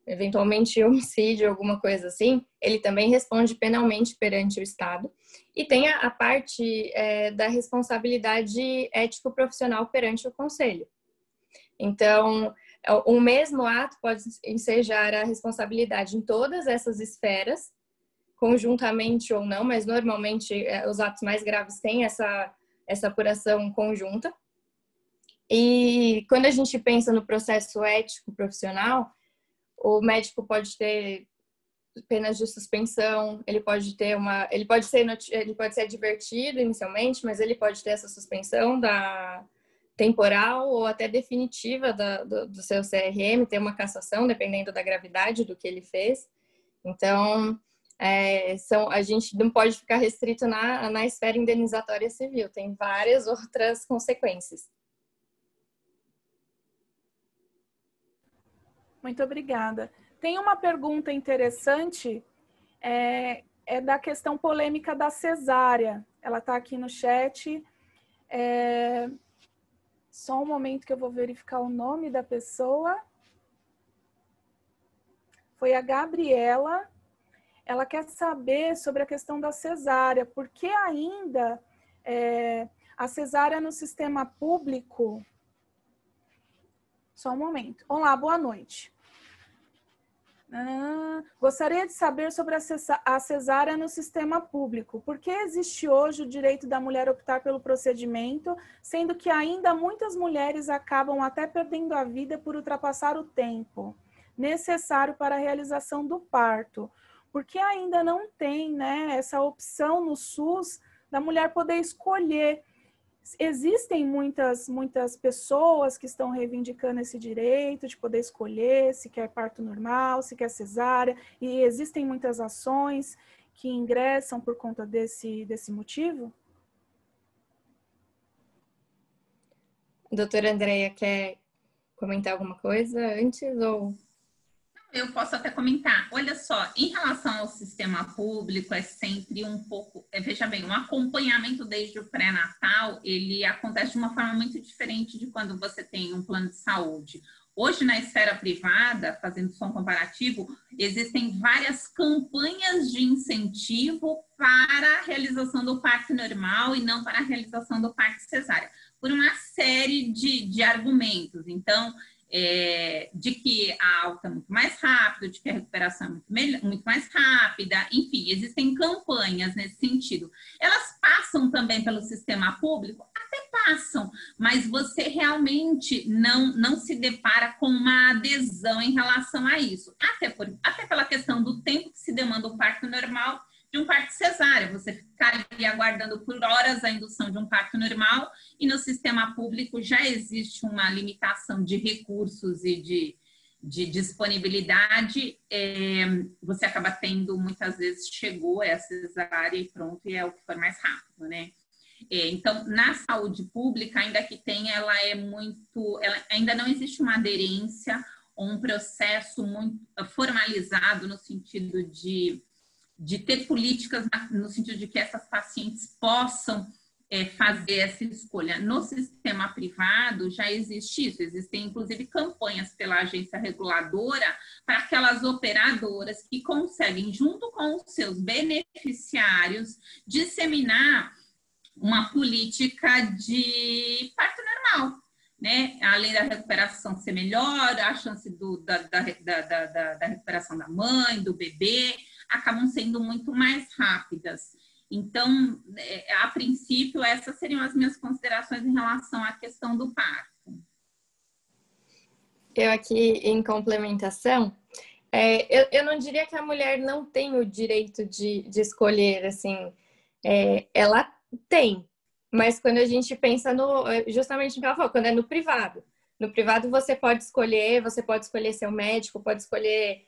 eventualmente homicídio, alguma coisa assim, ele também responde penalmente perante o Estado. E tem a parte da responsabilidade ético-profissional perante o Conselho. Então, o mesmo ato pode ensejar a responsabilidade em todas essas esferas, conjuntamente ou não, mas normalmente os atos mais graves têm essa apuração conjunta. E quando a gente pensa no processo ético-profissional, o médico pode ter penas de suspensão, ele pode ser advertido inicialmente, mas ele pode ter essa suspensão temporal ou até definitiva do seu CRM, ter uma cassação, dependendo da gravidade do que ele fez. Então, a gente não pode ficar restrito na esfera indenizatória civil, tem várias outras consequências. Muito obrigada. Tem uma pergunta interessante, da questão polêmica da cesárea. Ela está aqui no chat. Só um momento que eu vou verificar o nome da pessoa. Foi a Gabriela. Ela quer saber sobre a questão da cesárea, porque ainda a cesárea no sistema público... Só um momento. Olá, boa noite. Gostaria de saber sobre a cesárea no sistema público. Por que existe hoje o direito da mulher optar pelo procedimento, sendo que ainda muitas mulheres acabam até perdendo a vida por ultrapassar o tempo necessário para a realização do parto? Porque ainda não tem, né, essa opção no SUS da mulher poder escolher. Existem muitas pessoas que estão reivindicando esse direito de poder escolher se quer parto normal, se quer cesárea, e existem muitas ações que ingressam por conta desse motivo? Doutora Andréia, quer comentar alguma coisa antes ou... Eu posso até comentar. Olha só, em relação ao sistema público, é sempre um pouco... veja bem, um acompanhamento desde o pré-natal, ele acontece de uma forma muito diferente de quando você tem um plano de saúde. Hoje, na esfera privada, fazendo só um comparativo, existem várias campanhas de incentivo para a realização do parto normal e não para a realização do parto cesárea, por uma série de argumentos. Então, de que a alta é muito mais rápida, de que a recuperação é muito mais rápida, enfim, existem campanhas nesse sentido. Elas passam também pelo sistema público? Até passam, mas você realmente não se depara com uma adesão em relação a isso, até pela questão do tempo que se demanda o parto normal de um parto cesárea. Você ficar ali aguardando por horas a indução de um parto normal e no sistema público já existe uma limitação de recursos e de disponibilidade. Você acaba tendo, muitas vezes, chegou a cesárea e pronto, e é o que for mais rápido, né? Então, na saúde pública, ainda que tenha, ela ainda não existe uma aderência ou um processo muito formalizado no sentido de ter políticas no sentido de que essas pacientes possam fazer essa escolha. No sistema privado já existe isso, existem inclusive campanhas pela agência reguladora para aquelas operadoras que conseguem, junto com os seus beneficiários, disseminar uma política de parto normal, né? Além da recuperação ser melhor, a chance da recuperação da mãe, do bebê, acabam sendo muito mais rápidas. Então, a princípio, essas seriam as minhas considerações em relação à questão do parto. Eu aqui, em complementação, eu não diria que a mulher não tem o direito de escolher, assim, ela tem, mas quando a gente pensa justamente no que ela falou, quando é no privado você pode escolher seu médico, pode escolher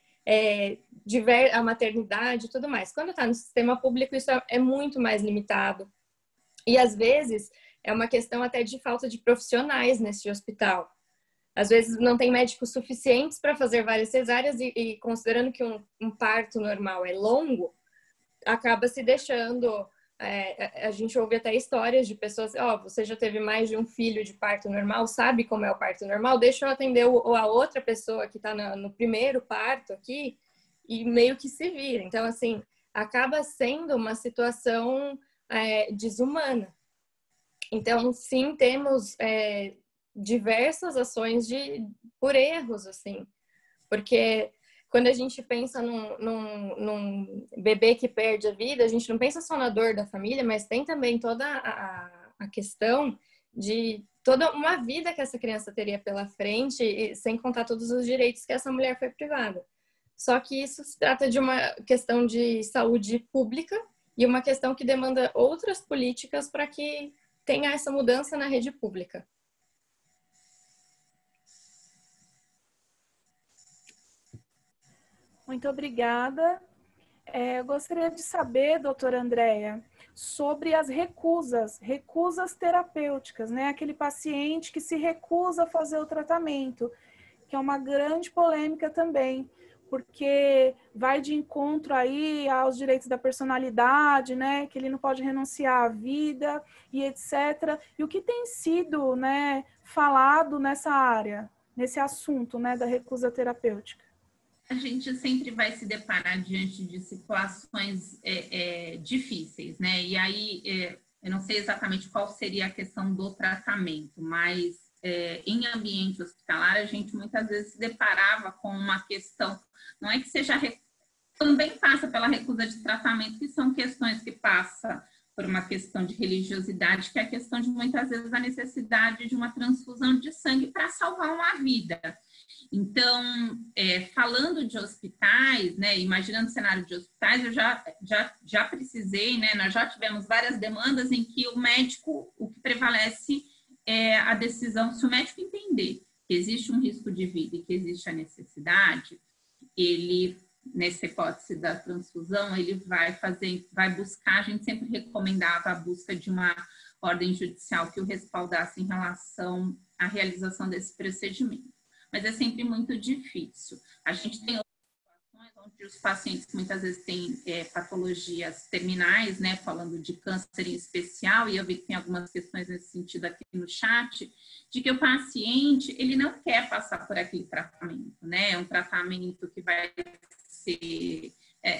a maternidade e tudo mais. Quando está no sistema público, isso é muito mais limitado. E, às vezes, é uma questão até de falta de profissionais nesse hospital. Às vezes, não tem médicos suficientes para fazer várias cesáreas e considerando que um parto normal é longo, acaba se deixando... a gente ouve até histórias de pessoas, você já teve mais de um filho de parto normal, sabe como é o parto normal? Deixa eu atender a outra pessoa que está no primeiro parto aqui e meio que se vira. Então, assim, acaba sendo uma situação desumana. Então, sim, temos diversas ações por erros, assim, porque... Quando a gente pensa num bebê que perde a vida, a gente não pensa só na dor da família, mas tem também toda a questão de toda uma vida que essa criança teria pela frente, e sem contar todos os direitos que essa mulher foi privada. Só que isso se trata de uma questão de saúde pública e uma questão que demanda outras políticas para que tenha essa mudança na rede pública. Muito obrigada. Eu gostaria de saber, doutora Andréia, sobre as recusas terapêuticas, né? Aquele paciente que se recusa a fazer o tratamento, que é uma grande polêmica também, porque vai de encontro aí aos direitos da personalidade, né? Que ele não pode renunciar à vida e etc. E o que tem sido, né, falado nessa área, nesse assunto, né, da recusa terapêutica? A gente sempre vai se deparar diante de situações difíceis, né? E aí, eu não sei exatamente qual seria a questão do tratamento, mas em ambiente hospitalar, a gente muitas vezes se deparava com uma questão, não é que seja, também passa pela recusa de tratamento, que são questões que passam por uma questão de religiosidade, que é a questão de muitas vezes a necessidade de uma transfusão de sangue para salvar uma vida. Então, falando de hospitais, né, imaginando o cenário de hospitais, eu já precisei, né, nós já tivemos várias demandas em que o médico, o que prevalece é a decisão, se o médico entender que existe um risco de vida e que existe a necessidade, ele, nessa hipótese da transfusão, ele vai buscar, a gente sempre recomendava a busca de uma ordem judicial que o respaldasse em relação à realização desse procedimento. Mas é sempre muito difícil. A gente tem outras situações onde os pacientes muitas vezes têm patologias terminais, né, falando de câncer em especial, e eu vi que tem algumas questões nesse sentido aqui no chat, de que o paciente, ele não quer passar por aquele tratamento, né, é um tratamento que vai ser,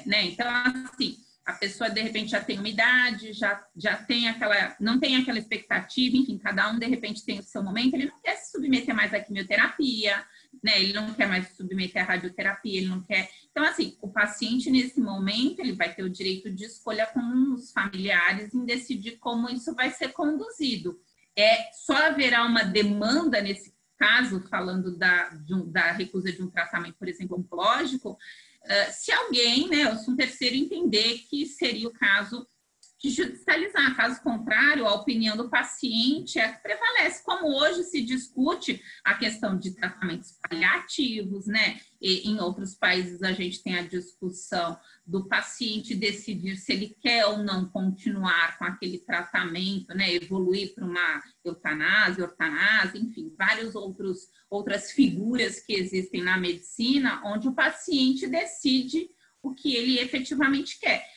né, então assim, a pessoa de repente já tem uma idade, já tem aquela, não tem aquela expectativa, enfim, cada um de repente tem o seu momento, ele não quer se submeter mais à quimioterapia, né? Ele não quer mais se submeter à radioterapia, ele não quer. Então, assim, o paciente nesse momento, ele vai ter o direito de escolha com os familiares em decidir como isso vai ser conduzido. Só haverá uma demanda nesse caso, falando da recusa de um tratamento, por exemplo, oncológico, se alguém, né, se um terceiro entender que seria o caso de judicializar. Caso contrário, a opinião do paciente é que prevalece, como hoje se discute a questão de tratamentos paliativos, né? E em outros países a gente tem a discussão do paciente decidir se ele quer ou não continuar com aquele tratamento, né? Evoluir para uma eutanásia, enfim, várias outras figuras que existem na medicina, onde o paciente decide o que ele efetivamente quer.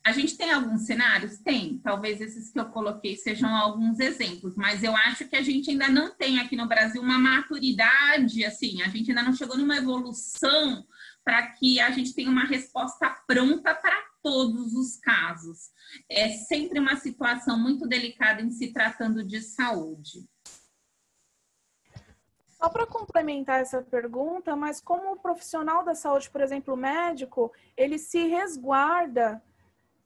A gente tem alguns cenários? Tem. Talvez esses que eu coloquei sejam alguns exemplos, mas eu acho que a gente ainda não tem aqui no Brasil uma maturidade, assim, a gente ainda não chegou numa evolução para que a gente tenha uma resposta pronta para todos os casos. É sempre uma situação muito delicada em se tratando de saúde. Só para complementar essa pergunta, mas como profissional da saúde, por exemplo, o médico, ele se resguarda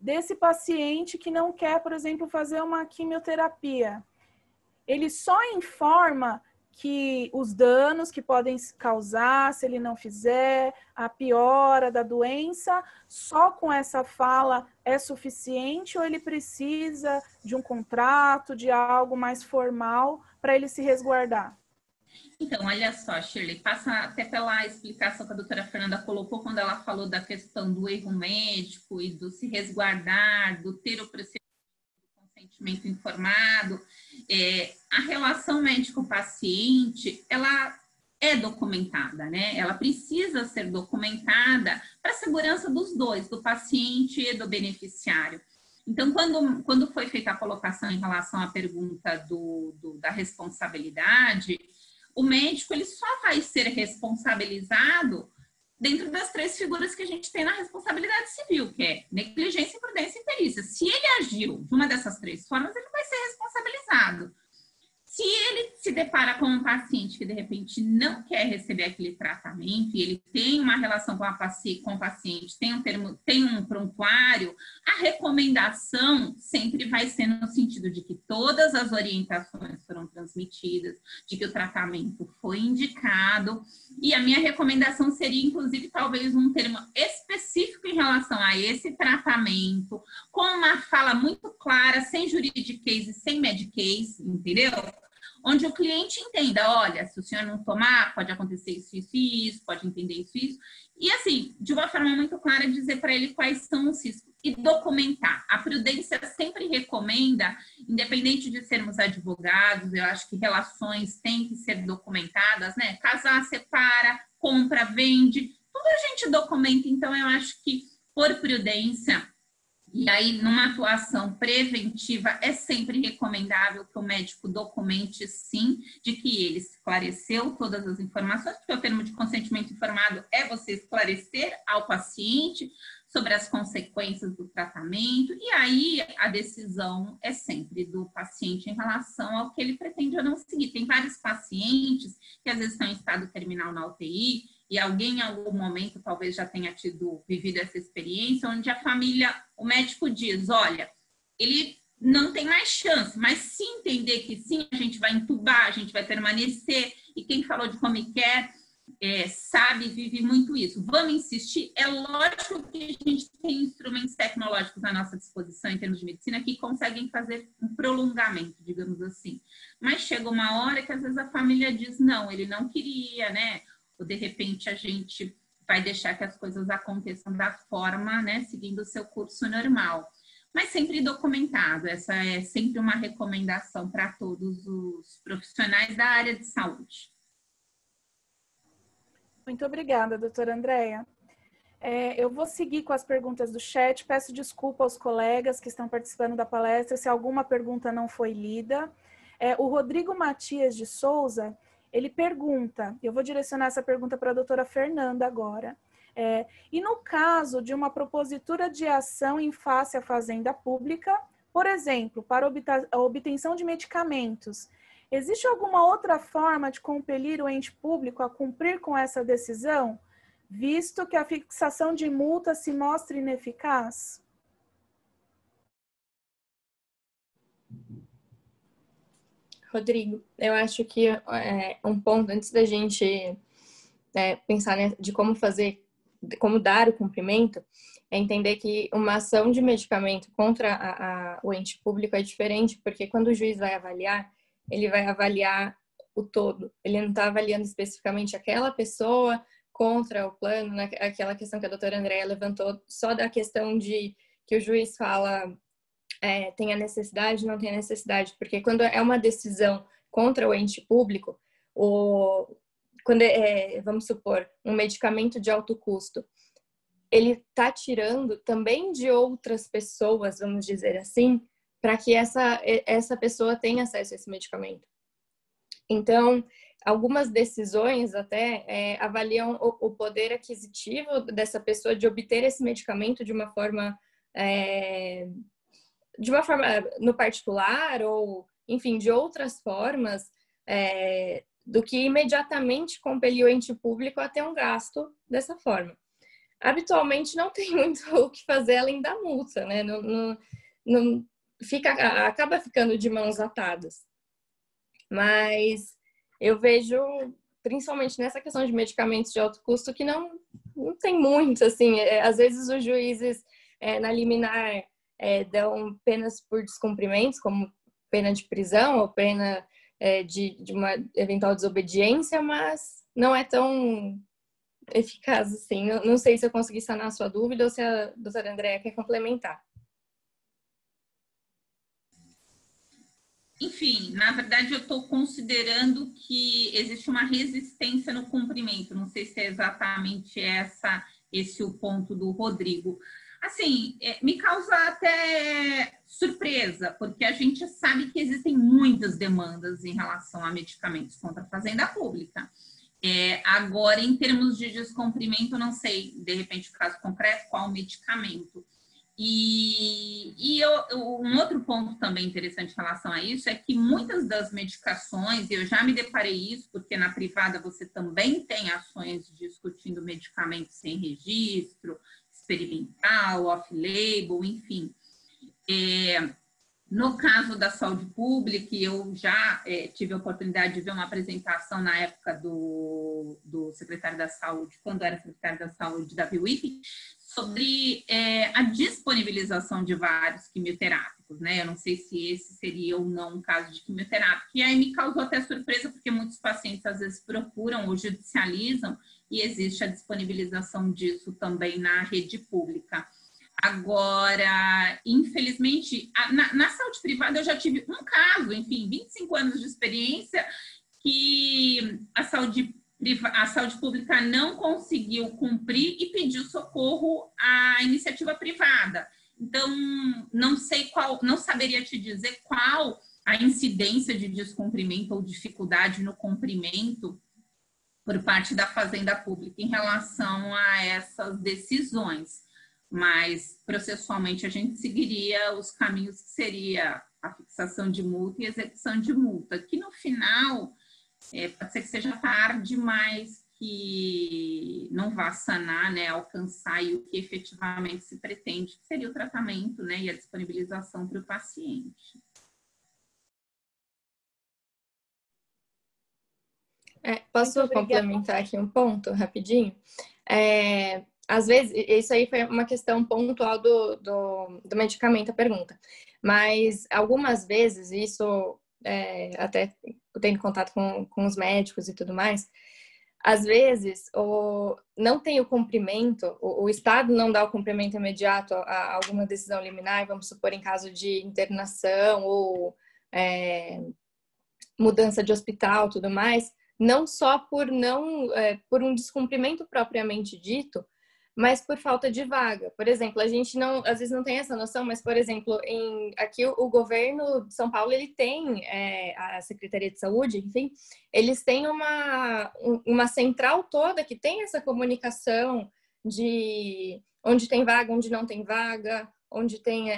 desse paciente que não quer, por exemplo, fazer uma quimioterapia. Ele só informa que os danos que podem causar se ele não fizer, a piora da doença, só com essa fala é suficiente ou ele precisa de um contrato, de algo mais formal para ele se resguardar? Então, olha só, Shirley, passa até pela explicação que a doutora Fernanda colocou quando ela falou da questão do erro médico e do se resguardar, do ter o procedimento do consentimento informado. A relação médico-paciente, ela é documentada, né? Ela precisa ser documentada para a segurança dos dois, do paciente e do beneficiário. Então, quando foi feita a colocação em relação à pergunta da responsabilidade, o médico ele só vai ser responsabilizado dentro das 3 figuras que a gente tem na responsabilidade civil, que é negligência, imprudência e perícia. Se ele agiu de uma dessas 3 formas, ele vai ser responsabilizado. Se ele se depara com um paciente que, de repente, não quer receber aquele tratamento e ele tem uma relação com o paciente, tem um prontuário, a recomendação sempre vai ser no sentido de que todas as orientações foram transmitidas, de que o tratamento foi indicado, e a minha recomendação seria, inclusive, talvez um termo específico em relação a esse tratamento, com uma fala muito clara, sem juridiquês e sem mediquês, entendeu? Onde o cliente entenda, olha, se o senhor não tomar, pode acontecer isso, isso e isso, pode entender isso e isso. E assim, de uma forma muito clara, dizer para ele quais são os riscos e documentar. A prudência sempre recomenda, independente de sermos advogados, eu acho que relações têm que ser documentadas, né? Casar, separa, compra, vende, tudo a gente documenta. Então, eu acho que por prudência, e aí, numa atuação preventiva, é sempre recomendável que o médico documente, sim, de que ele esclareceu todas as informações, porque o termo de consentimento informado é você esclarecer ao paciente sobre as consequências do tratamento, e aí a decisão é sempre do paciente em relação ao que ele pretende ou não seguir. Tem vários pacientes que às vezes estão em estado terminal na UTI, e alguém em algum momento talvez já tenha vivido essa experiência, onde a família, o médico diz, olha, ele não tem mais chance, mas se entender que sim, a gente vai entubar, a gente vai permanecer, e quem falou de home care sabe, vive muito isso. Vamos insistir? É lógico que a gente tem instrumentos tecnológicos à nossa disposição em termos de medicina que conseguem fazer um prolongamento, digamos assim. Mas chega uma hora que às vezes a família diz, não, ele não queria, né? Ou de repente a gente vai deixar que as coisas aconteçam da forma, né, seguindo o seu curso normal. Mas sempre documentado, essa é sempre uma recomendação para todos os profissionais da área de saúde. Muito obrigada, doutora Andréia. Eu vou seguir com as perguntas do chat, peço desculpa aos colegas que estão participando da palestra se alguma pergunta não foi lida. O Rodrigo Matias de Souza, ele pergunta, eu vou direcionar essa pergunta para a doutora Fernanda agora. E no caso de uma propositura de ação em face à fazenda pública, por exemplo, para a obtenção de medicamentos, existe alguma outra forma de compelir o ente público a cumprir com essa decisão, visto que a fixação de multa se mostra ineficaz? Rodrigo, eu acho que um ponto, antes da gente pensar, né, de como fazer, como dar o cumprimento, é entender que uma ação de medicamento contra o ente público é diferente, porque quando o juiz vai avaliar, ele vai avaliar o todo. Ele não está avaliando especificamente aquela pessoa contra o plano, né? Aquela questão que a doutora Andréia levantou, só da questão de que o juiz fala tem a necessidade, não tem a necessidade, porque quando é uma decisão contra o ente público, quando vamos supor, um medicamento de alto custo, ele está tirando também de outras pessoas, vamos dizer assim, para que essa pessoa tenha acesso a esse medicamento. Então, algumas decisões até avaliam o poder aquisitivo dessa pessoa de obter esse medicamento de uma forma no particular ou, enfim, de outras formas, do que imediatamente compelir o ente público a ter um gasto dessa forma. Habitualmente não tem muito o que fazer além da multa, né? Não acaba ficando de mãos atadas. Mas eu vejo, principalmente nessa questão de medicamentos de alto custo, que não tem muito, assim. Às vezes os juízes, na liminar, dão penas por descumprimentos, como pena de prisão ou pena de uma eventual desobediência, mas não é tão eficaz assim. Não sei se eu consegui sanar a sua dúvida ou se a doutora Andréia quer complementar. Enfim, na verdade eu estou considerando que existe uma resistência no cumprimento. Não sei se é exatamente esse o ponto do Rodrigo. Assim, me causa até surpresa, porque a gente sabe que existem muitas demandas em relação a medicamentos contra a fazenda pública. Agora, em termos de descumprimento, não sei, de repente, o caso concreto, qual medicamento. Um outro ponto também interessante em relação a isso é que muitas das medicações, e eu já me deparei isso, porque na privada você também tem ações discutindo medicamentos sem registro, experimental, off-label, enfim. No caso da saúde pública, eu já tive a oportunidade de ver uma apresentação na época do secretário da Saúde, quando era secretário da Saúde, Davi Wipf, sobre a disponibilização de vários quimioterápicos, né? Eu não sei se esse seria ou não um caso de quimioterápico. E aí me causou até surpresa, porque muitos pacientes às vezes procuram ou judicializam e existe a disponibilização disso também na rede pública. Agora, infelizmente, na saúde privada eu já tive um caso, enfim, 25 anos de experiência, que a saúde pública não conseguiu cumprir e pediu socorro à iniciativa privada. Então, não saberia te dizer qual a incidência de descumprimento ou dificuldade no cumprimento por parte da fazenda pública em relação a essas decisões. mas processualmente a gente seguiria os caminhos que seria a fixação de multa e execução de multa, que no final pode ser que seja tarde, mas que não vá sanar, né, alcançar o que efetivamente se pretende, que seria o tratamento, né, e a disponibilização para o paciente. Posso complementar aqui um ponto rapidinho? Às vezes, isso aí foi uma questão pontual do medicamento, a pergunta. Mas algumas vezes, isso até tendo contato com os médicos e tudo mais, às vezes não tem o cumprimento, o Estado não dá o cumprimento imediato a alguma decisão liminar, vamos supor em caso de internação ou mudança de hospital, tudo mais, não só por por um descumprimento propriamente dito, mas por falta de vaga. Por exemplo, a gente às vezes não tem essa noção, mas, por exemplo, aqui o governo de São Paulo, ele tem a Secretaria de Saúde, enfim, eles têm uma central toda que tem essa comunicação de onde tem vaga, onde não tem vaga, onde tem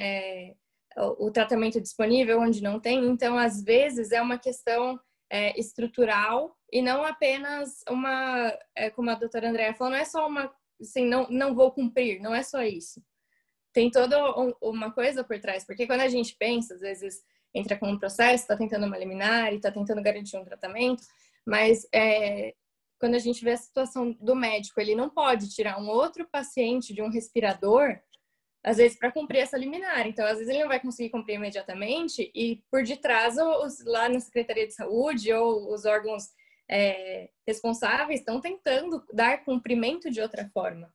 o tratamento disponível, onde não tem. Então, às vezes, é uma questão estrutural e não apenas como a doutora Andréa falou, não é só assim, não vou cumprir, não é só isso. Tem toda uma coisa por trás, porque quando a gente pensa, às vezes entra com um processo, está tentando uma liminar e está tentando garantir um tratamento, mas quando a gente vê a situação do médico, ele não pode tirar um outro paciente de um respirador, às vezes, para cumprir essa liminar. Então, às vezes, ele não vai conseguir cumprir imediatamente e, por detrás, lá na Secretaria de Saúde ou os órgãos responsáveis estão tentando dar cumprimento de outra forma.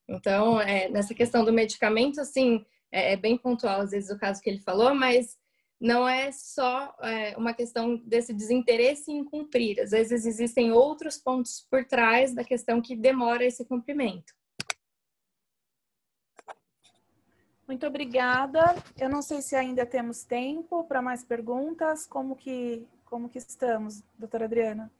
Então, nessa questão do medicamento, assim, é bem pontual, às vezes, o caso que ele falou, mas não é só uma questão desse desinteresse em cumprir. Às vezes, existem outros pontos por trás da questão que demora esse cumprimento. Muito obrigada. Eu não sei se ainda temos tempo para mais perguntas. Como que estamos, doutora Adriana?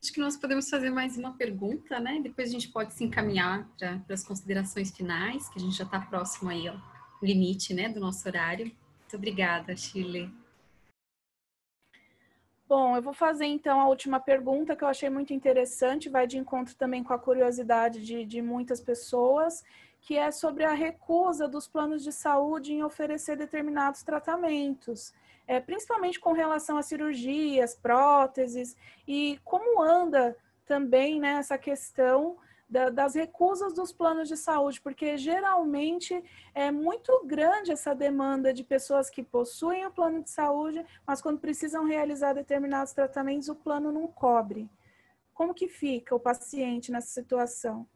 Acho que nós podemos fazer mais uma pergunta, né? Depois a gente pode se encaminhar para as considerações finais, que a gente já está próximo aí ao limite, né, do nosso horário. Muito obrigada, Shirley. Bom, eu vou fazer então a última pergunta que eu achei muito interessante, vai de encontro também com a curiosidade de muitas pessoas, que é sobre a recusa dos planos de saúde em oferecer determinados tratamentos, principalmente com relação a cirurgias, próteses, e como anda também, né, essa questão das recusas dos planos de saúde, porque geralmente é muito grande essa demanda de pessoas que possuem o plano de saúde, mas quando precisam realizar determinados tratamentos, o plano não cobre. Como que fica o paciente nessa situação?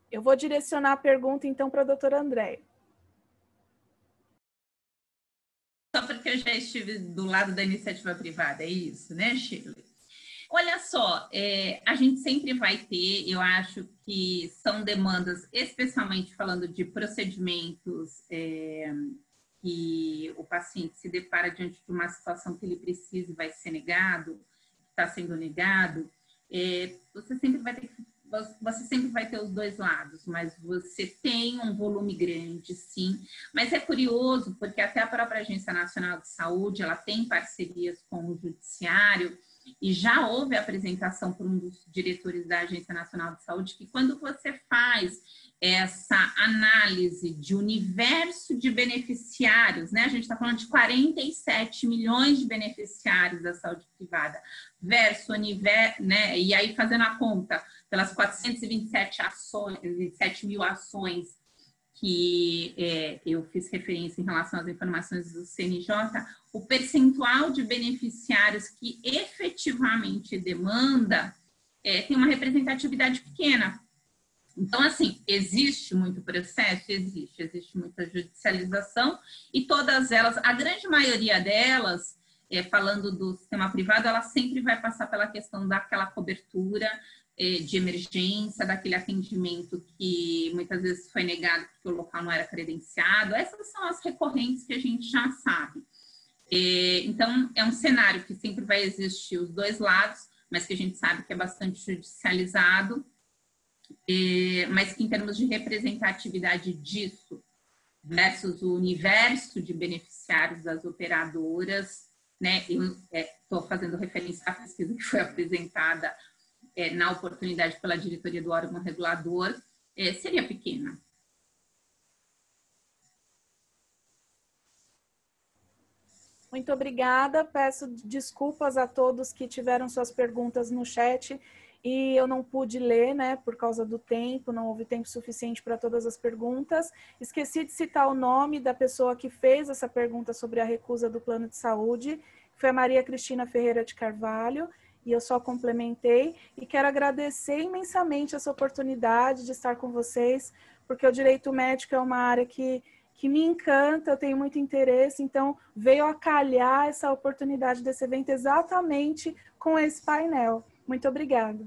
Eu vou direcionar a pergunta, então, para a doutora Andréa. Só porque eu já estive do lado da iniciativa privada, é isso, né, Shirley? Olha só, a gente sempre vai ter, eu acho que são demandas, especialmente falando de procedimentos que o paciente se depara diante de uma situação que ele precisa e vai ser negado, está sendo negado, você sempre vai ter os dois lados, mas você tem um volume grande, sim. Mas é curioso, porque até a própria Agência Nacional de Saúde, ela tem parcerias com o Judiciário, e já houve a apresentação por um dos diretores da Agência Nacional de Saúde, que quando você faz essa análise de universo de beneficiários, né? A gente está falando de 47 milhões de beneficiários da saúde privada, versus universo, né? E aí fazendo a conta pelas 427 mil ações que eu fiz referência em relação às informações do CNJ, o percentual de beneficiários que efetivamente demanda tem uma representatividade pequena. Então, assim, existe muito processo? Existe muita judicialização e todas elas, a grande maioria delas, falando do sistema privado, ela sempre vai passar pela questão daquela cobertura de emergência, daquele atendimento que muitas vezes foi negado porque o local não era credenciado. Essas são as recorrentes que a gente já sabe. Então, é um cenário que sempre vai existir os dois lados, mas que a gente sabe que é bastante judicializado, mas que em termos de representatividade disso versus o universo de beneficiários das operadoras, né, eu estou fazendo referência à pesquisa que foi apresentada na oportunidade pela diretoria do órgão regulador, seria pequena. Muito obrigada. Peço desculpas a todos que tiveram suas perguntas no chat e eu não pude ler, né, por causa do tempo, não houve tempo suficiente para todas as perguntas. Esqueci de citar o nome da pessoa que fez essa pergunta sobre a recusa do plano de saúde, que foi a Maria Cristina Ferreira de Carvalho, e eu só complementei. E quero agradecer imensamente essa oportunidade de estar com vocês, porque o direito médico é uma área que me encanta, eu tenho muito interesse, então veio a calhar essa oportunidade desse evento exatamente com esse painel. Muito obrigada.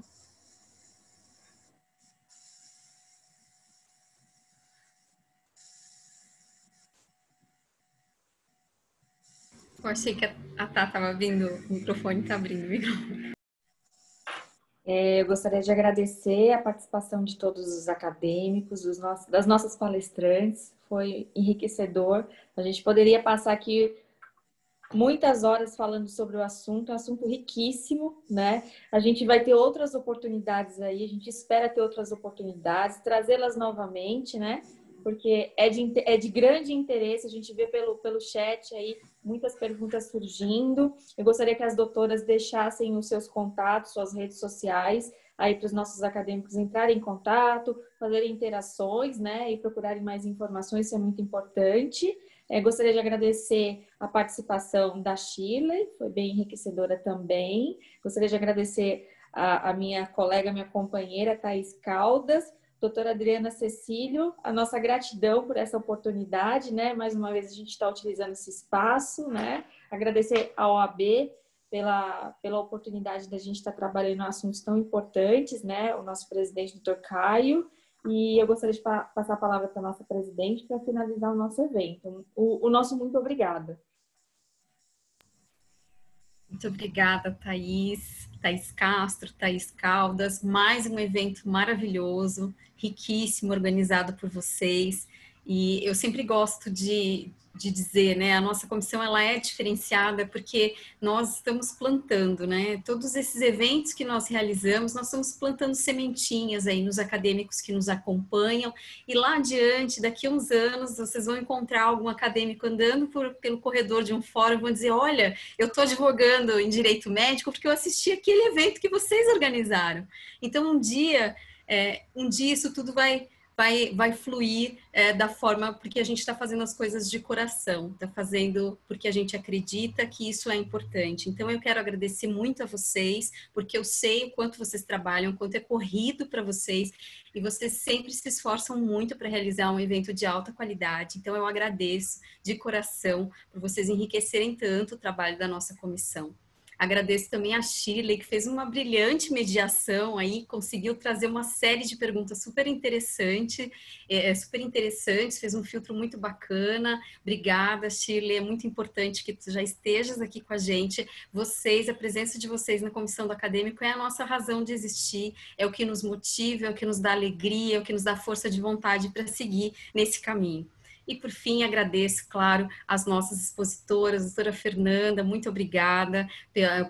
Eu achei que a Tá estava abrindo o microfone, está abrindo o microfone. Eu gostaria de agradecer a participação de todos os acadêmicos, das nossas palestrantes, foi enriquecedor. A gente poderia passar aqui muitas horas falando sobre o assunto, é um assunto riquíssimo, né? A gente vai ter outras oportunidades aí, a gente espera ter outras oportunidades, trazê-las novamente, né? Porque é de grande interesse, a gente vê pelo chat aí muitas perguntas surgindo. Eu gostaria que as doutoras deixassem os seus contatos, suas redes sociais, aí para os nossos acadêmicos entrarem em contato, fazerem interações, né, e procurarem mais informações, isso é muito importante. Gostaria de agradecer a participação da Shirley, foi bem enriquecedora também. Gostaria de agradecer a minha colega, minha companheira, Thaís Caldas, doutora Adriana Cecílio, a nossa gratidão por essa oportunidade, né? Mais uma vez a gente está utilizando esse espaço, né? Agradecer à OAB pela oportunidade da gente estar trabalhando em assuntos tão importantes, né? O nosso presidente, doutor Caio, e eu gostaria de passar a palavra para a nossa presidente para finalizar o nosso evento. O nosso muito obrigada. Muito obrigada, Thaís Castro, Thaís Caldas, mais um evento maravilhoso, riquíssimo, organizado por vocês, e eu sempre gosto de dizer, né, a nossa comissão ela é diferenciada porque nós estamos plantando, né, todos esses eventos que nós realizamos, nós estamos plantando sementinhas aí nos acadêmicos que nos acompanham, e lá adiante, daqui a uns anos, vocês vão encontrar algum acadêmico andando pelo corredor de um fórum e vão dizer, olha, eu estou advogando em direito médico porque eu assisti aquele evento que vocês organizaram. Então, um dia isso tudo vai fluir da forma, porque a gente está fazendo as coisas de coração, está fazendo porque a gente acredita que isso é importante. Então, eu quero agradecer muito a vocês, porque eu sei o quanto vocês trabalham, o quanto é corrido para vocês, e vocês sempre se esforçam muito para realizar um evento de alta qualidade. Então, eu agradeço de coração por vocês enriquecerem tanto o trabalho da nossa comissão. Agradeço também a Shirley, que fez uma brilhante mediação aí, conseguiu trazer uma série de perguntas super interessantes, fez um filtro muito bacana. Obrigada, Shirley, é muito importante que tu já estejas aqui com a gente. A presença de vocês na comissão do acadêmico é a nossa razão de existir, é o que nos motiva, é o que nos dá alegria, é o que nos dá força de vontade para seguir nesse caminho. E, por fim, agradeço, claro, as nossas expositoras, a doutora Fernanda, muito obrigada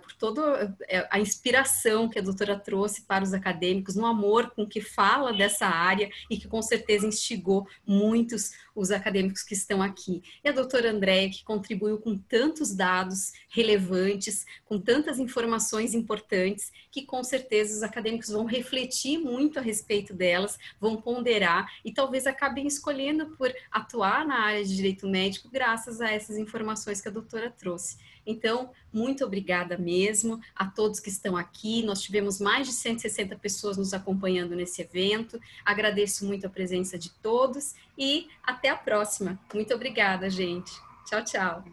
por toda a inspiração que a doutora trouxe para os acadêmicos, no amor com que fala dessa área e que, com certeza, instigou muitos os acadêmicos que estão aqui. E a doutora Andréia, que contribuiu com tantos dados relevantes, com tantas informações importantes, que, com certeza, os acadêmicos vão refletir muito a respeito delas, vão ponderar e talvez acabem escolhendo por atuar na área de direito médico graças a essas informações que a doutora trouxe. Então, muito obrigada mesmo a todos que estão aqui. Nós tivemos mais de 160 pessoas nos acompanhando nesse evento. Agradeço muito a presença de todos e até a próxima. Muito obrigada, gente. Tchau, tchau.